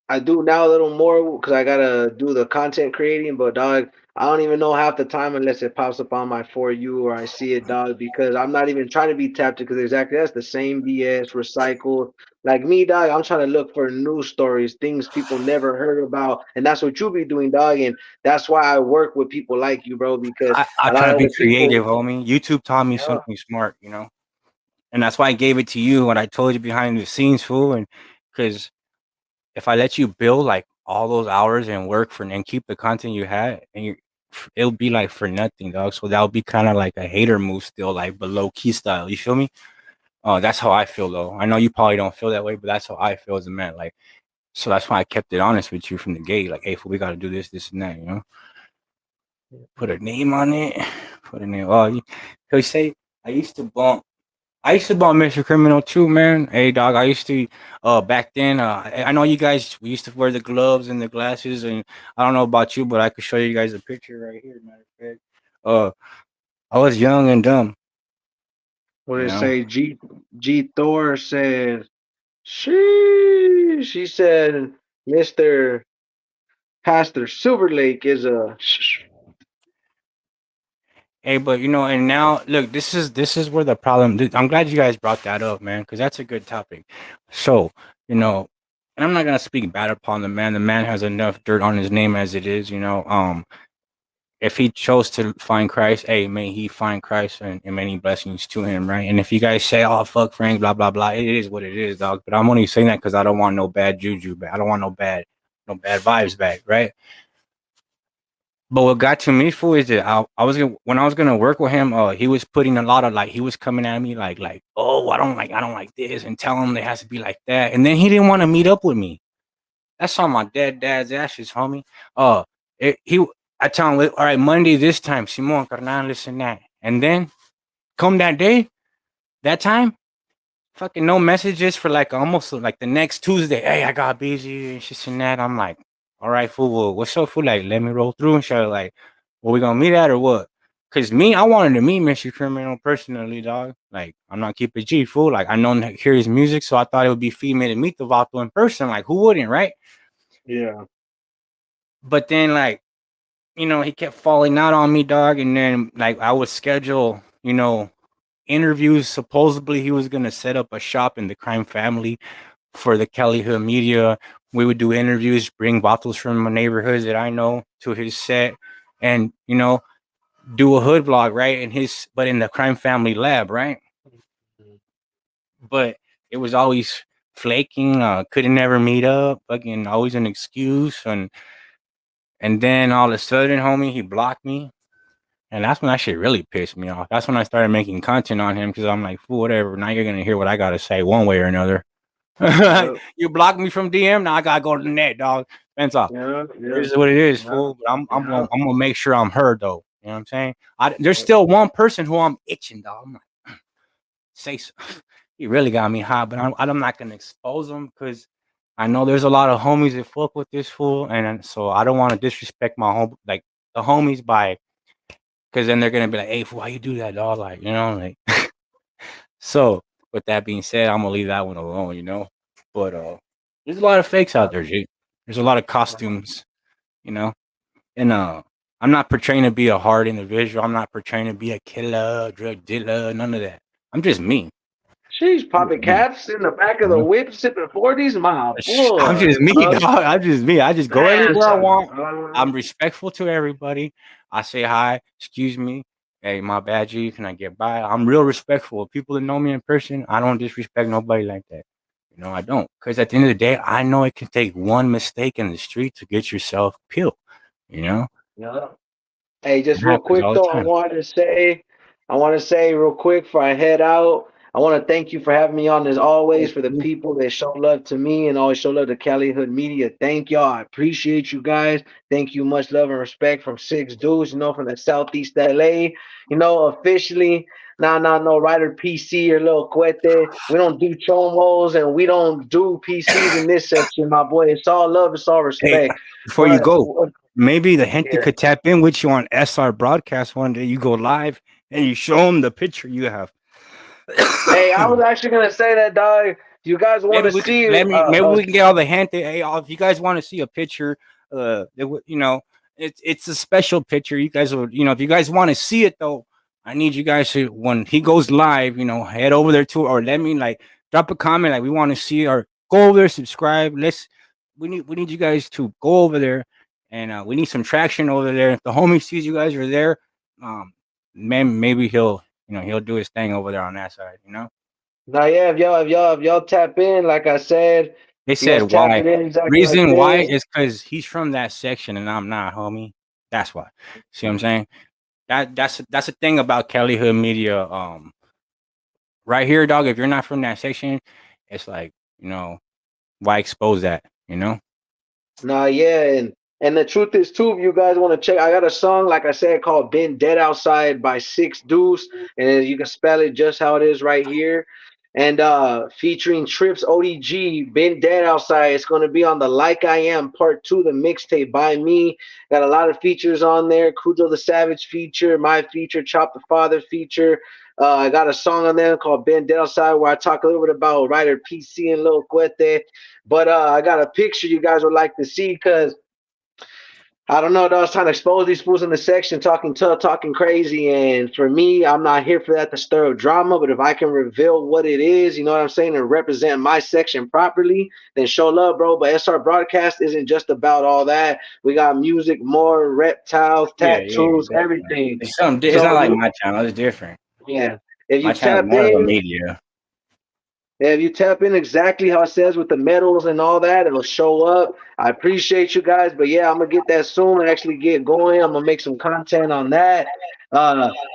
I do now a little more because I gotta do the content creating, but dog, I don't even know half the time unless it pops up on my for you or I see it, dog, because I'm not even trying to be tapped because exactly that's the same BS recycled. Like me, dog, I'm trying to look for news stories, things people never heard about, and that's what you be doing, dog, and that's why I work with people like you, bro, because I a try lot to of be other people, creative, homie. YouTube taught me yeah, something smart. And that's why I gave it to you when I told you behind the scenes, fool. And because if I let you build like all those hours and work for and keep the content you had, and it'll be like for nothing, dog. So that would be kind of like a hater move, still, like below key style. You feel me? Oh, that's how I feel, though. I know you probably don't feel that way, but that's how I feel as a man. Like, so that's why I kept it honest with you from the gate. Like, hey, fool, we got to do this, this, and that. Put a name on it. Put a name. Oh, he say I used to bump. I used to bump Mr. Criminal too, man. Hey, dog. I used to back then. I know you guys. We used to wear the gloves and the glasses, and I don't know about you, but I could show you guys a picture right here. Matter of fact, uh, I was young and dumb. what You did it know. say? G Thor said, she said, Mr. Pastor Silver Lake is a Hey, but and now look, this is where the problem. I'm glad you guys brought that up, man, because that's a good topic. So, you know, and I'm not gonna speak bad upon the man. The man has enough dirt on his name as it is. If he chose to find Christ, hey, may he find Christ and many blessings to him, right? And if you guys say, "Oh, fuck Frank," blah blah blah, it is what it is, dog. But I'm only saying that because I don't want no bad juju back. I don't want no bad vibes back, right? But what got to me, fool, is that when I was gonna work with him, he was putting a lot of like he was coming at me like, oh, I don't like this, and tell him it has to be like that, and then he didn't want to meet up with me. That's on my dead dad's ashes, homie. Uh, he I tell him, all right, Monday this time, Simon, carnal, listen that, and then come that day, that time, fucking no messages for like almost like the next Tuesday. Hey, I got busy and shit and that. I'm like, all right, fool. Well, what's up, fool? Like, let me roll through and shit. Like, what we gonna meet at or what? Cause me, I wanted to meet Mr. Criminal personally, dog. Like, I'm not keeping G, fool. Like, I know hear his music, so I thought it would be female to meet the Vato in person. Like, who wouldn't, right? yeah. But then, like, he kept falling out on me, dog. And then, like, I would schedule, interviews. Supposedly, he was gonna set up a shop in the crime family for the Kelly Hood media. We would do interviews, bring bottles from the neighborhoods that I know to his set, and do a hood vlog, right? But in the crime family lab, right? But it was always flaking. Couldn't never meet up. Fucking always an excuse, and then all of a sudden, homie, he blocked me. And that's when that shit really pissed me off. That's when I started making content on him because I'm like, fool, whatever. Now you're gonna hear what I gotta say one way or another. Yeah, You blocked me from DM. Now I gotta go to the net, dog. Depends off. yeah, It yeah, is what it is, yeah, fool. But yeah. I'm gonna make sure I'm heard though. You know what I'm saying? There's still one person who I'm itching, dog. I'm like, say so. He really got me hot, but I'm not gonna expose him because I know there's a lot of homies that fuck with this fool, and so I don't want to disrespect my home like the homies by because then they're gonna be like, hey, fool, why you do that, dog? Like, like. So, with that being said, I'm gonna leave that one alone. But there's a lot of fakes out there, G. There's a lot of costumes, you know. And I'm not portraying to be a hard individual. I'm not portraying to be a killer, drug dealer, none of that. I'm just me. She's I'm just popping me. caps in the back of You the know? whip, sipping 40s. My I'm boy, just me, dog. dog. I'm just me. I just go Man, everywhere I son. want. I'm respectful to everybody. I say hi, excuse me. Hey, my bad, G. Can I get by? I'm real respectful. People that know me in person, I don't disrespect nobody like that. You know, I don't. Because at the end of the day, I know it can take one mistake in the street to get yourself killed. You know, Yeah. Hey, it just real happens quick all the though, time. I want to say real quick before I head out, I want to thank you for having me on as always. Thank For the you. people that show love to me and always show love to Cali Hood Media, thank y'all. I appreciate you guys. Thank you, much love and respect from Six Dudes, from the Southeast LA. Officially, no Rider PC or little Cuete. We don't do chomos and we don't do PCs in this section, my boy. It's all love, it's all Hey, respect. before you But go, maybe the gente yeah. could tap in with you on SR broadcast one day. You go live and you show them the picture you have. Hey, I was actually gonna say that, dog. You guys want Maybe to we could see? maybe we can get all the gente. Hey, if you guys want to see a picture, it's a special picture. You guys will, if you guys want to see it though, I need you guys to when he goes live, head over there too, or let me drop a comment we want to see, or go over there, subscribe. We need you guys to go over there, and we need some traction over there. If the homie sees you guys are there, man, maybe he'll do his thing over there on that side. Now, yeah, if y'all tap in, like I said, They you guys said tap why. it in exactly like Reason why this. is because he's from that section and I'm not, homie. That's why. See what I'm saying? That's the thing about Kelly Hood Media. Right here, dog. If you're not from that section, it's why expose that? Nah, yeah, and the truth is too, if you guys want to check, I got a song, like I said, called "Been Dead Outside" by Six Deuce, and you can spell it just how it is right here. And featuring Trips ODG, "Been Dead Outside." It's gonna be on the "Like I Am" Part 2, the mixtape by me. Got a lot of features on there. Cujo the Savage feature, my feature, Chop the Father feature. I got a song on there called "Been Dead Outside" where I talk a little bit about Ryder PC and Lil Cuete. But I got a picture you guys would like to see because I don't know. I was trying to expose these fools in the section talking tough, talking crazy. And for me, I'm not here for that to stir up drama. But if I can reveal what it is, you know what I'm saying, and represent my section properly, then show love, bro. But SR Broadcast isn't just about all that. We got music, more reptiles, Yeah, yeah, tattoos, definitely. everything. It's something. It's not So, like my channel. It's different. yeah. If My you channel is tap more of a in, media. if you tap in exactly how it says with the medals and all that, it'll show up. I appreciate you guys, but yeah, I'm gonna get that soon and actually get going. I'm gonna make some content on that.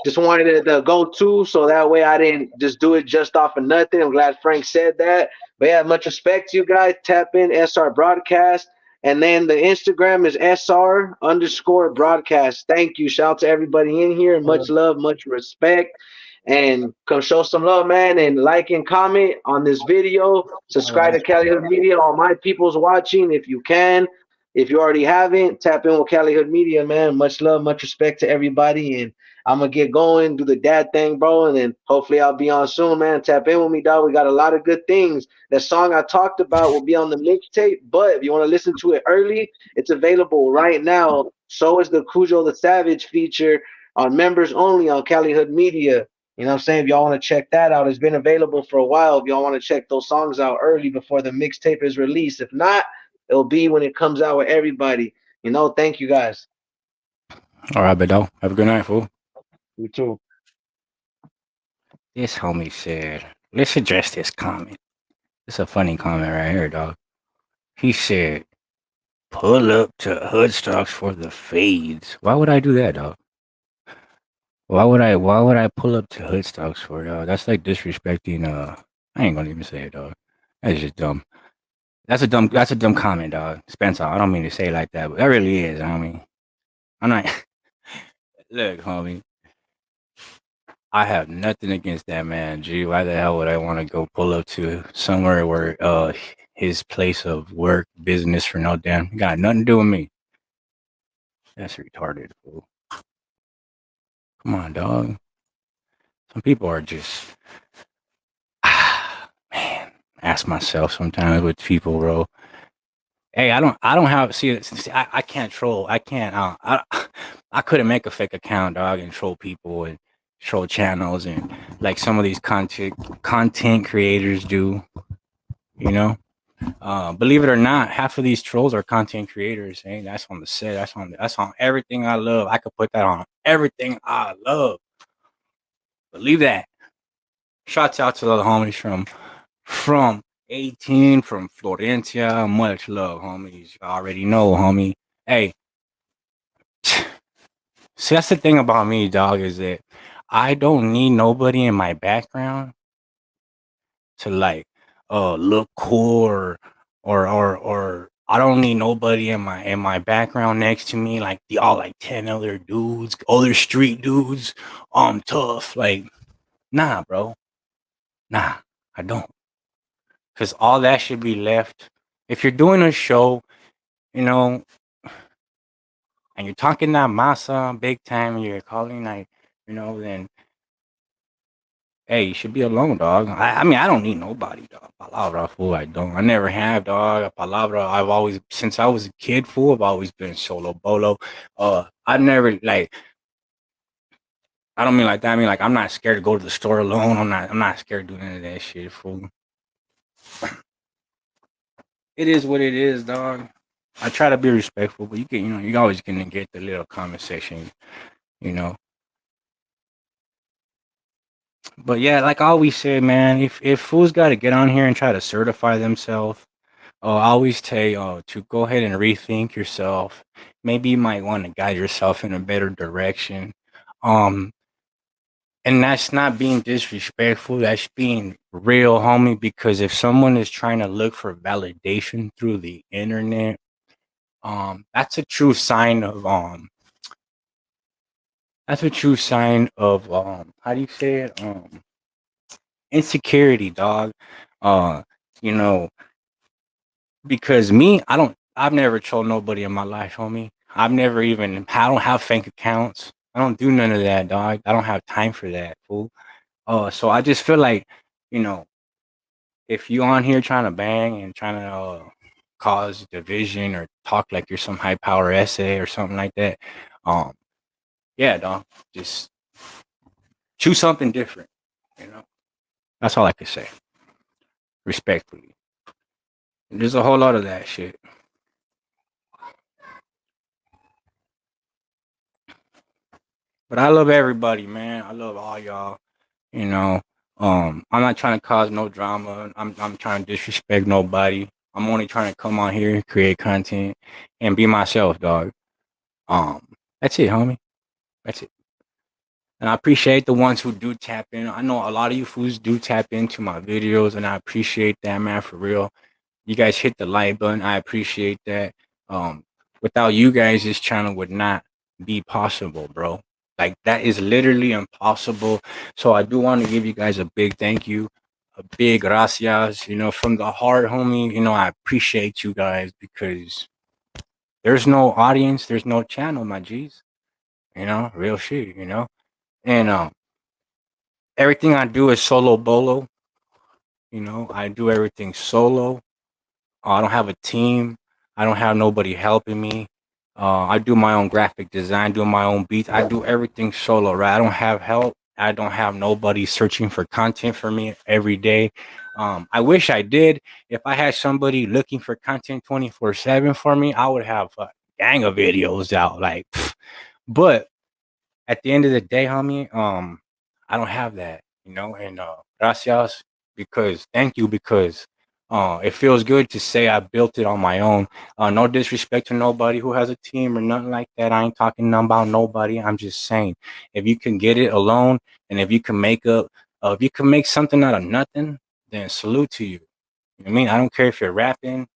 Just wanted to go to so that way I didn't just do it just off of nothing. I'm glad Frank said that. But yeah, much respect to you guys. Tap in SR Broadcast. And then the Instagram is SR underscore broadcast. Thank you. Shout out to everybody in here. Much love, much respect, and come show some love, man, and like and comment on this video. Oh, Subscribe to that's Cali Hood Media. All my people's watching, if you can. If you already haven't, tap in with Cali Hood Media, man. Much love, much respect to everybody, and I'm gonna get going, do the dad thing, bro, and then hopefully I'll be on soon, man. Tap in with me, dog. We got a lot of good things. That song I talked about will be on the mixtape, but if you want to listen to it early, it's available right now. So is the Cujo the Savage feature on members only on Cali Hood Media. You know what I'm saying? If y'all want to check that out, it's been available for a while. If y'all want to check those songs out early before the mixtape is released. If not, it'll be when it comes out with everybody. Thank you guys. all right, but though. Have a good night, fool. You too. This homie said, let's address this comment. It's a funny comment right here, dog. He said, pull up to Hoodstocks for the fades. Why would I do that, dog? Why would I pull up to Hoodstocks for, dog? That's like disrespecting, I ain't gonna even say it, dog. That's just dumb. That's a dumb comment, dog. Spencer, I don't mean to say it like that, but that really is, homie. I'm not look, homie. I have nothing against that man, G. Why the hell would I want to go pull up to somewhere where his place of work, business for no damn got nothing to do with me? That's retarded, fool. Come on, dog. Some people are just man. Ask myself sometimes with people, bro. Hey, I don't have see I can't troll. I can't I couldn't make a fake account, dog, and troll people and troll channels and like some of these content creators do. You know, believe it or not, half of these trolls are content creators. Hey, that's on the set. That's on everything I love. I could put that on everything I love. Believe that. Shouts out to the homies from 18 from Florencia. Much love, homies. I already know, homie. Hey, see, that's the thing about me, dog, is that I don't need nobody in my background to like look cool or I don't need nobody in my background next to me like the all like 10 other dudes, other street dudes. Tough. Like, nah, bro. Nah, I don't. Cause all that should be left. If you're doing a show, you know, and you're talking that masa big time, and you're calling like, then hey, you should be alone, dog. I mean, I don't need nobody, dog. Palabra, fool. I don't. I never have, dog. Palabra. I've always, since I was a kid, fool. I've always been solo bolo. I never like. I don't mean like that. I mean like I'm not scared to go to the store alone. I'm not scared to do any of that shit, fool. It is what it is, dog. I try to be respectful, but you always gonna get the little conversation, you know. But yeah, like I always say, man, if fools got to get on here and try to certify themselves, I always say to go ahead and rethink yourself. Maybe you might want to guide yourself in a better direction. Um, and that's not being disrespectful. That's being real, homie. Because if someone is trying to look for validation through the internet, that's a true sign of how do you say it? Insecurity, dog. Uh, you know, because I've never told nobody in my life, homie. I don't have fake accounts. I don't do none of that, dog. I don't have time for that, fool. So I just feel like, you know, if you on here trying to bang and trying to cause division or talk like you're some high power essay or something like that, um, yeah, dog, just choose something different. You know, that's all I could say, respectfully. There's a whole lot of that shit. But I love everybody, man. I love all y'all. You know, I'm not trying to cause no drama. I'm trying to disrespect nobody. I'm only trying to come on here, create content, and be myself, dog. Um, that's it, homie. That's it. And I appreciate the ones who do tap in. I know a lot of you fools do tap into my videos, and I appreciate that, man, for real. You guys hit the like button. I appreciate that. Um, Without you guys, this channel would not be possible, bro. Like that is literally impossible. So I do want to give you guys a big thank you, a big gracias, from the heart, homie. I appreciate you guys because there's no audience, there's no channel, my G's. Real shit, And everything I do is solo bolo. I do everything solo. I don't have a team. I don't have nobody helping me. I do my own graphic design, do my own beats. I do everything solo, right? I don't have help. I don't have nobody searching for content for me every day. I wish I did. If I had somebody looking for content 24/7 for me, I would have a gang of videos out. Like, but at the end of the day, homie, I don't have that, and gracias because thank you because it feels good to say I built it on my own. No disrespect to nobody who has a team or nothing like that. I ain't talking nothing about nobody. I'm just saying if you can get it alone and if you can make something out of nothing, then salute to you. You know what I mean? I don't care if you're rapping,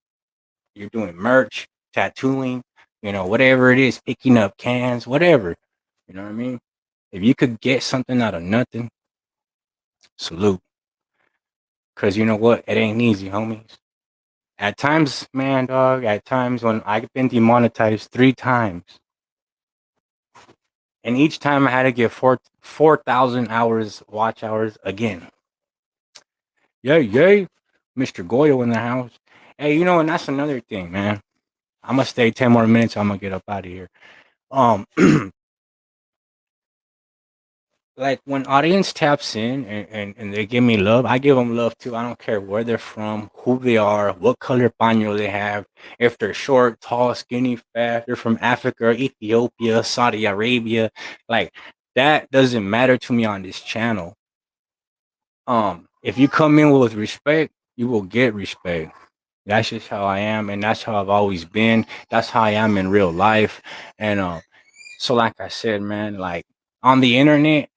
you're doing merch, tattooing, whatever it is, picking up cans, whatever. You know what I mean? If you could get something out of nothing, salute. Cause you know what? It ain't easy, homies. At times, man, dog, at times when I've been demonetized 3 times, and each time I had to get 4,000 hours, watch hours again. Yay, yay. Mr. Goyo in the house. Hey, and that's another thing, man. I'm gonna stay 10 more minutes. I'm gonna get up out of here. Um, like when audience taps in and they give me love, I give them love too. I don't care where they're from, who they are, what color paño they have, if they're short, tall, skinny, fat, they're from Africa, Ethiopia, Saudi Arabia. Like that doesn't matter to me on this channel. If you come in with respect, you will get respect. That's just how I am, and that's how I've always been. That's how I am in real life. And so like I said, man, like on the internet,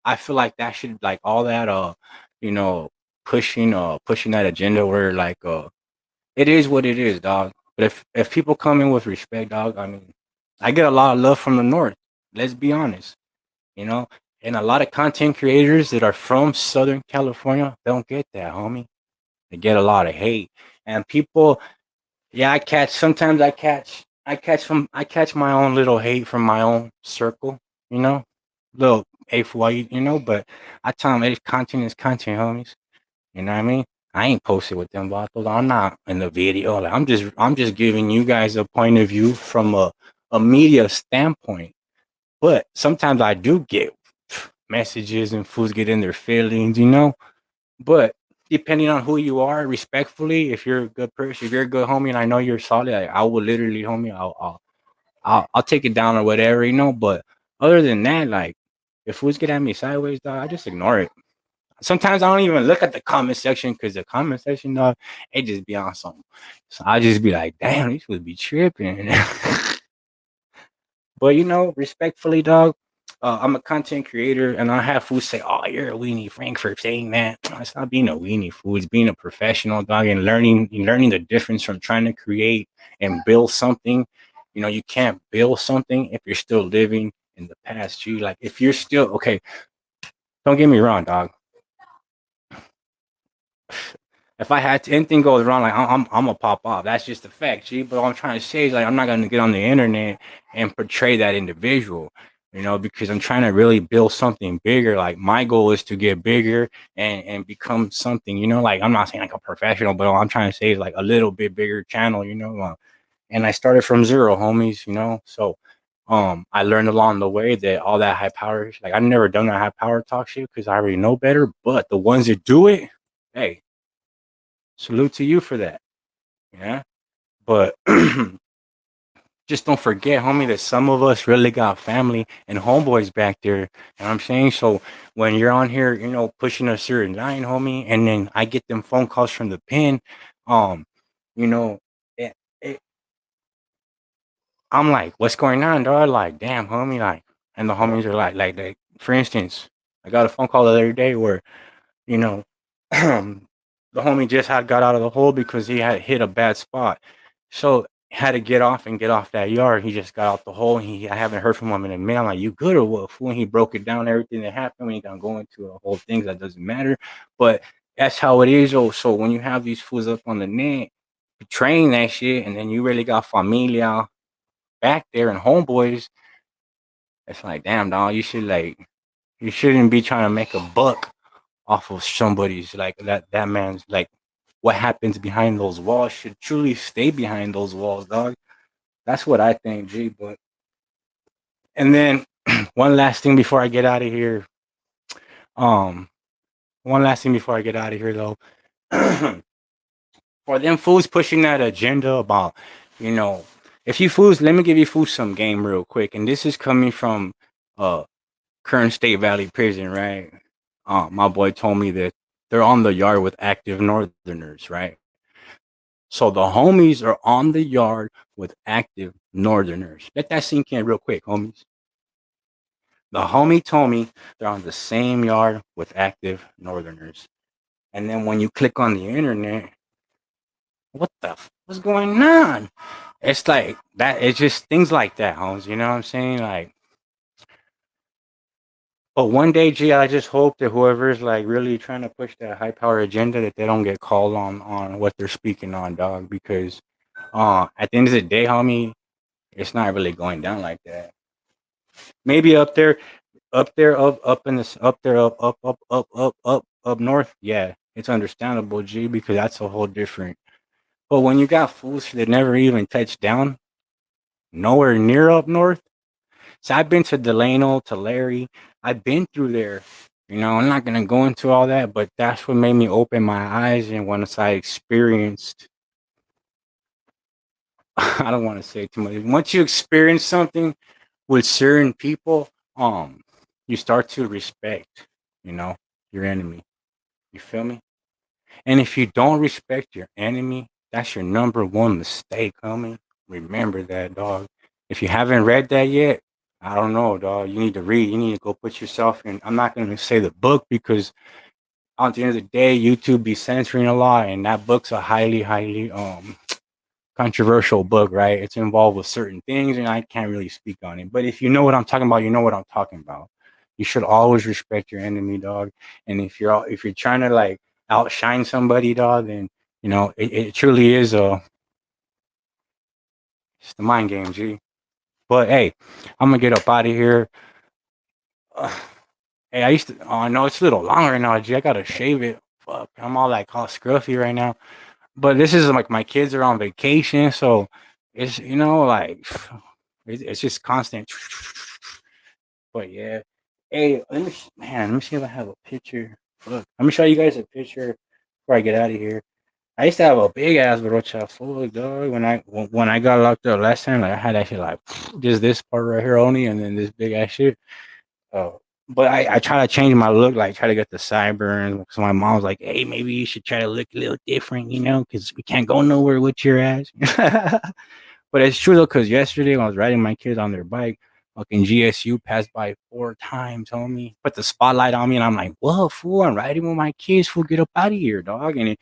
I feel like that should like all that you know, pushing that agenda where like it is what it is, dog. But if people come in with respect, dog, I mean, I get a lot of love from the north. Let's be honest, you know. And a lot of content creators that are from Southern California don't get that, homie. They get a lot of hate. And people, yeah, I catch my own little hate from my own circle, you know, little AFY, you know, but I tell them it's content, homies. You know what I mean? I ain't posted with them bottles. I'm not in the video. Like I'm just giving you guys a point of view from a media standpoint. But sometimes I do get messages and fools get in their feelings, you know. But depending on who you are, respectfully, if you're a good person, if you're a good homie, and I know you're solid, like, I will literally, homie, I'll take it down or whatever, you know. But other than that, like, if fools get at me sideways, dog, I just ignore it. Sometimes I don't even look at the comment section because the comment section, dog, it just be on something. So I just be like, damn, these would be tripping. But you know, respectfully, dog, I'm a content creator, and I have fools say, "Oh, you're a weenie, Frank, for saying that." It's not being a weenie, fool. It's being a professional, dog, and learning the difference from trying to create and build something. You know, you can't build something if you're still living in the past. G, like if you're still okay. Don't get me wrong, dog. If I had to, anything goes wrong, like I'm gonna pop off. That's just a fact, G. But what I'm trying to say is like I'm not gonna get on the internet and portray that individual, you know, because I'm trying to really build something bigger. Like my goal is to get bigger and become something, you know. Like I'm not saying like a professional, but what I'm trying to say is like a little bit bigger channel, you know. And I started from zero, homies, you know. So I learned along the way that all that high power, like I never done that high power talk shit because I already know better. But the ones that do it, hey, salute to you for that. Yeah. But just don't forget, homie, that some of us really got family and homeboys back there. You know what I'm saying? So when you're on here, you know, pushing a certain line, homie, and then I get them phone calls from the pin, um, you know, it, it, I'm like, what's going on, dog? Like, damn, homie, like, and the homies are like, for instance, I got a phone call the other day where, you know, the homie just had got out of the hole because he had hit a bad spot. So had to get off that yard. He just got out the hole. And I haven't heard from him in a minute. I'm like, you good or what? When he broke it down, everything that happened, we ain't gonna go into a whole thing that doesn't matter. But that's how it is. Oh, so when you have these fools up on the net betraying that shit, and then you really got familia back there and homeboys, it's like, damn, dog, you shouldn't be trying to make a buck off of somebody's like that man's like what happens behind those walls should truly stay behind those walls, dog. That's what I think, G. But and then one last thing before I get out of here. Um, one last thing before I get out of here though. For them fools pushing that agenda about, you know, if you fools, let me give you fools some game real quick. And this is coming from current State Valley Prison, right? My boy told me that they're on the yard with active Northerners, right? So the homies are on the yard with active Northerners. Let that sink in real quick, homies. The homie told me they're on the same yard with active Northerners. And then when you click on the internet, what's going on? It's like that. It's just things like that, homes. You know what I'm saying? Like, but one day, G, I just hope that whoever's like really trying to push that high power agenda that they don't get called on what they're speaking on, dog. Because at the end of the day, homie, it's not really going down like that. Maybe up in this, up there, up north. Yeah, it's understandable, G, because that's a whole different. But when you got fools that never even touched down, nowhere near up north. So I've been to Delano, to Larry. I've been through there. You know, I'm not gonna go into all that, but that's what made me open my eyes. And once I experienced, I don't want to say too much. Once you experience something with certain people, you start to respect, you know, your enemy. You feel me? And if you don't respect your enemy, that's your number one mistake, homie. Remember that, dog. If you haven't read that yet, I don't know, dog. You need to read. You need to go put yourself in. I'm not going to say the book because at the end of the day, YouTube be censoring a lot, and that book's a highly controversial book, right? It's involved with certain things, and I can't really speak on it. But if you know what I'm talking about, you know what I'm talking about. You should always respect your enemy, dog. And if you're trying to like outshine somebody, dog, then you know it truly is it's the mind game, G. But hey, I'm gonna get up out of here. Hey, I used to. Oh no, it's a little longer now, G. I gotta shave it. Fuck, I'm all scruffy right now. But this is like my kids are on vacation, so it's like it's just constant. But yeah, hey, let me see if I have a picture. Look, let me show you guys a picture before I get out of here. I used to have a big ass brocha full dog when I got locked up last time. Like I had actually like just this part right here only, and then this big ass shit. But I try to change my look, like try to get the sideburns. So my mom was like, "Hey, maybe you should try to look a little different, because we can't go nowhere with your ass." But it's true though, because yesterday when I was riding my kids on their bike, fucking GSU passed by 4 times, homie. Put the spotlight on me, and I'm like, "Whoa, fool! I'm riding with my kids. Fool, get up out of here, dog!" And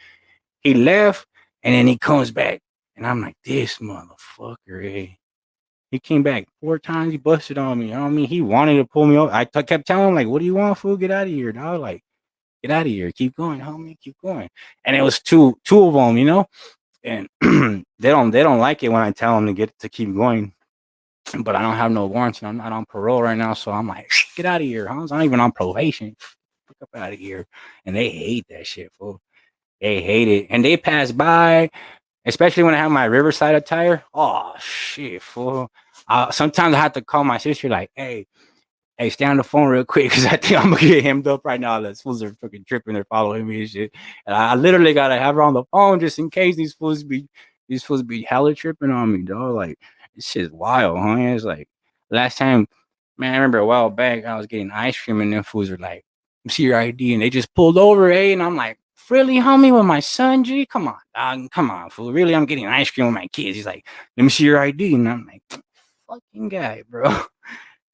he left, and then he comes back, and I'm like, "This motherfucker, eh?" He came back 4 times. He busted on me. You know what I mean? He wanted to pull me over. Kept telling him, like, what do you want, fool? Get out of here, dog. Like, get out of here. Keep going, homie. Keep going. And it was two of them, and they don't like it when I tell them to keep going. But I don't have no warrants, and I'm not on parole right now. So I'm like, get out of here. I'm not even on probation. Fuck up out of here. And they hate that shit, fool. They hate it. And they pass by, especially when I have my Riverside attire. Oh shit, fool. Sometimes I have to call my sister, like, hey, stay on the phone real quick because I think I'm gonna get hemmed up right now. The fools are fucking tripping. They're following me and shit. And I literally gotta have her on the phone just in case these fools be hella tripping on me, dog. Like this shit's wild, huh? It's like last time, man. I remember a while back I was getting ice cream and them fools were like, "Let me see your ID," and they just pulled over, and I'm like, "Really, homie, with my son, G? Come on, dog. Come on, fool. Really, I'm getting ice cream with my kids." He's like, "Let me see your ID," and I'm like, "Fucking guy, bro."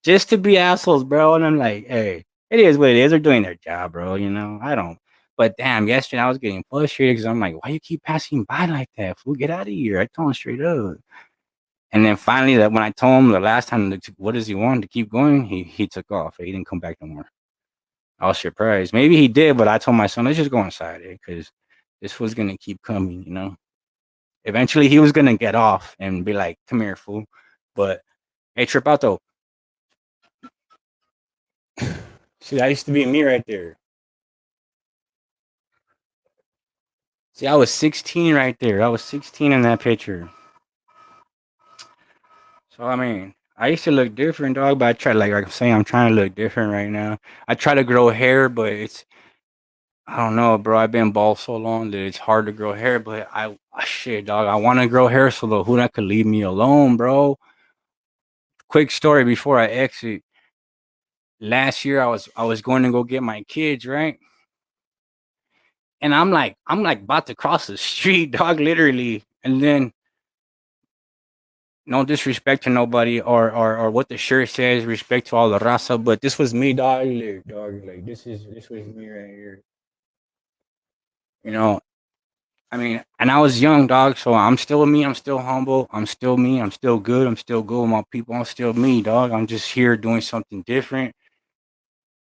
Just to be assholes, bro. And I'm like, hey, it is what it is. They're doing their job, bro. I don't. But damn, yesterday I was getting frustrated because I'm like, why you keep passing by like that? Fool, get out of here. I told him straight up. And then finally, that when I told him the last time, what does he want to keep going? He took off. He didn't come back no more. I was surprised. Maybe he did, but I told my son, let's just go inside because this was gonna keep coming. Eventually, he was gonna get off and be like, come here, fool. But hey, trip out though. See, that used to be me right there. See, I was 16 right there. I was 16 in that picture. So I mean, I used to look different, dog. But I try, like I'm saying, I'm trying to look different right now. I try to grow hair, but I don't know, bro. I've been bald so long that it's hard to grow hair. But shit, dog. I want to grow hair so the Huda could leave me alone, bro. Quick story before I exit. Last year, I was going to go get my kids, right? And I'm like about to cross the street, dog, literally. And then no disrespect to nobody or what the shirt says, respect to all the raza, but this was me, dog. Like this was me right here. You know, I mean, and I was young, dog. So I'm still me. I'm still humble. I'm still me. I'm still good. I'm still good with my people. I'm still me, dog. I'm just here doing something different,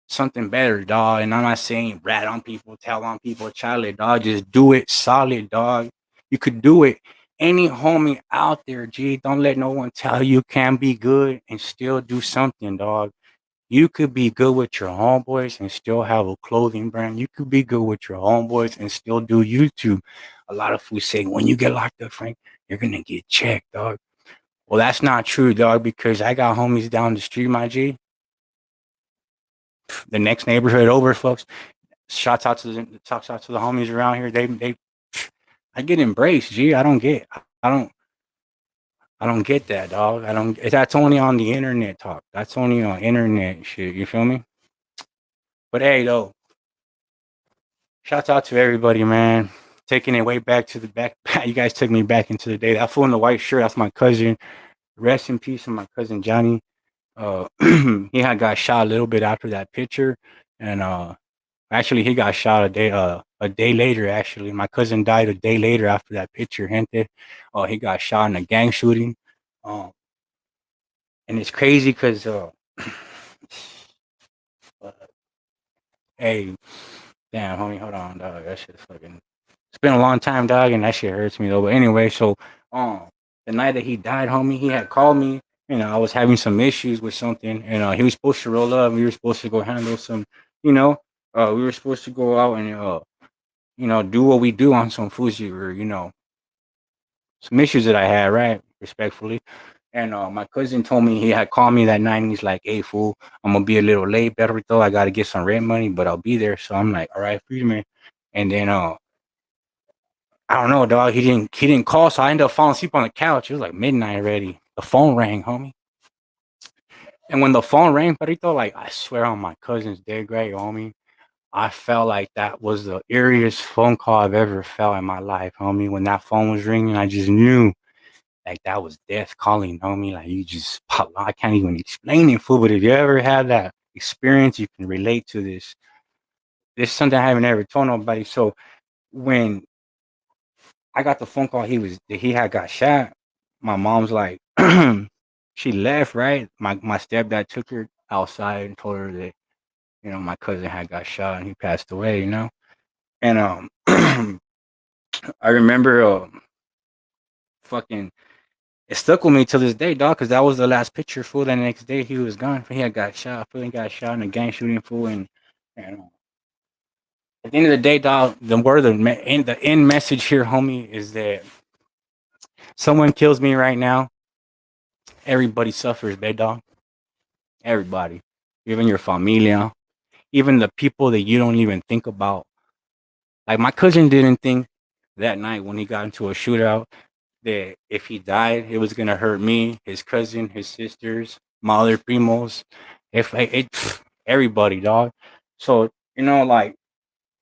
something better, dog. And I'm not saying rat on people, tell on people, child, dog. Just do it solid, dog. You could do it. Any homie out there, G, don't let no one tell you can be good and still do something, dog. You could be good with your homeboys and still have a clothing brand. You could be good with your homeboys and still do YouTube. A lot of fools say when you get locked up, Frank, you're gonna get checked, dog. Well, that's not true, dog, because I got homies down the street, my G. the next neighborhood over, folks. Shouts out to the homies around here. They I get embraced, G. I don't get that, dog. I don't. That's only on the internet talk. That's only on internet shit. You feel me? But hey, though, shouts out to everybody, man. Taking it way back to the back. You guys took me back into the day. That fool in the white shirt. That's my cousin. Rest in peace, to my cousin Johnny. He had got shot a little bit after that picture, and actually he got shot a day later. Actually, my cousin died a day later after that picture. Gente, he got shot in a gang shooting. Um, and it's crazy because hey, damn, homie, hold on, dog. That shit's fucking. It's been a long time, dog, and that shit hurts me though. But anyway, so um, the night that he died, homie, he had called me. You know, I was having some issues with something, and he was supposed to roll up. We were supposed to go handle some, you know, we were supposed to go out and do what we do on some Fuji or some issues that I had, right? Respectfully. And my cousin told me he had called me that night and he's like, hey fool, I'm gonna be a little late, perrito. I gotta get some rent money, but I'll be there. So I'm like, all right, free man. And then I don't know, dog. He didn't call, so I ended up falling asleep on the couch. It was like midnight already. The phone rang, homie. And when the phone rang, perrito, like I swear on my cousin's dead grave, homie, I felt like that was the eeriest phone call I've ever felt in my life, homie. When that phone was ringing, I just knew like that was death calling, homie. Like you just pop. I can't even explain it, fool. But if you ever had that experience, you can relate to this. This is something I haven't ever told nobody. So when I got the phone call, he had got shot. My mom's like, she left, right? My stepdad took her outside and told her that my cousin had got shot and he passed away. And I remember fucking it stuck with me to this day, dog, because that was the last picture. Fool, the next day he was gone. He had got shot. Fool, he got shot in a gang shooting. Fool, and at the end of the day, dog, the end message here, homie, is that someone kills me right now, everybody suffers, bad dog. Everybody, even your familia, even the people that you don't even think about. Like my cousin didn't think that night when he got into a shootout that if he died, it was gonna hurt me, his cousin, his sisters, my other primos, if everybody, dog. So like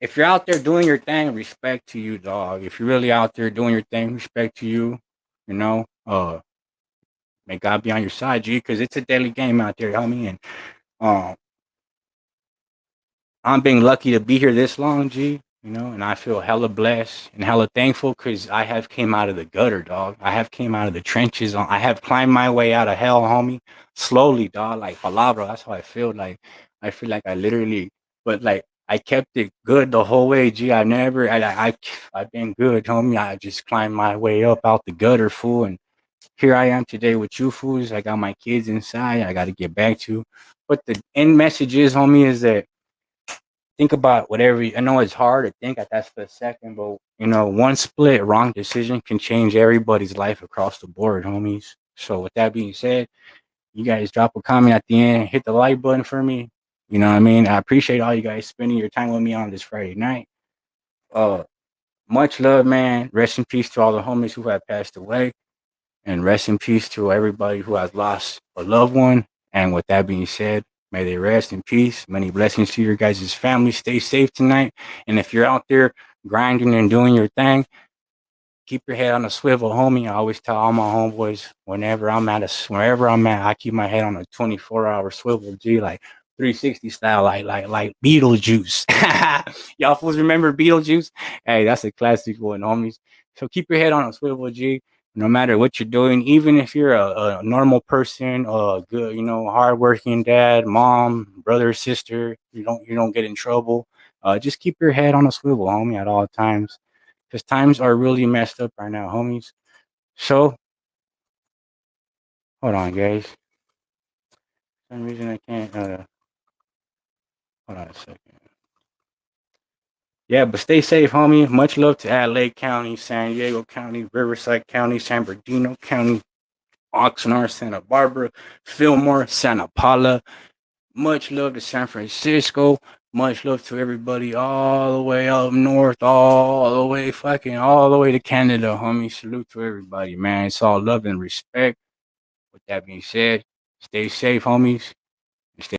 if you're out there doing your thing, respect to you, dog. If you're really out there doing your thing, respect to you. You know, may God be on your side, G, because it's a daily game out there, homie. And um, I'm being lucky to be here this long, G. And I feel hella blessed and hella thankful because I have came out of the gutter, dog. I have came out of the trenches. I have climbed my way out of hell, homie. Slowly, dog. Like palabra. That's how I feel. Like I feel like I literally, but like I kept it good the whole way, G. I've been good, homie. I just climbed my way up out the gutter, fool. And here I am today with you fools. I got my kids inside. I got to get back to. But the end message is, homie, is that think about whatever. I know it's hard to think at that split second, but one split wrong decision can change everybody's life across the board, homies. So with that being said, you guys drop a comment at the end, hit the like button for me. You know what I mean? I appreciate all you guys spending your time with me on this Friday night. Uh, much love, man. Rest in peace to all the homies who have passed away, and rest in peace to everybody who has lost a loved one. And with that being said, may they rest in peace. Many blessings to your guys' family. Stay safe tonight. And if you're out there grinding and doing your thing, keep your head on a swivel, homie. I always tell all my homeboys wherever I'm at, I keep my head on a 24-hour swivel, G, like 360 style, like Beetlejuice. Y'all fools remember Beetlejuice? Hey, that's a classic one, homies. So keep your head on a swivel, G. No matter what you're doing, even if you're a normal person, a good, hardworking dad, mom, brother, sister, you don't get in trouble. Just keep your head on a swivel, homie, at all times because times are really messed up right now, homies. So, hold on, guys. For some reason I can't. Hold on a second. Yeah, but stay safe, homie. Much love to Adelaide County, San Diego County, Riverside County, San Bernardino County, Oxnard, Santa Barbara, Fillmore, Santa Paula. Much love to San Francisco. Much love to everybody all the way up north, all the way all the way to Canada, homie. Salute to everybody, man. It's all love and respect. With that being said, stay safe, homies.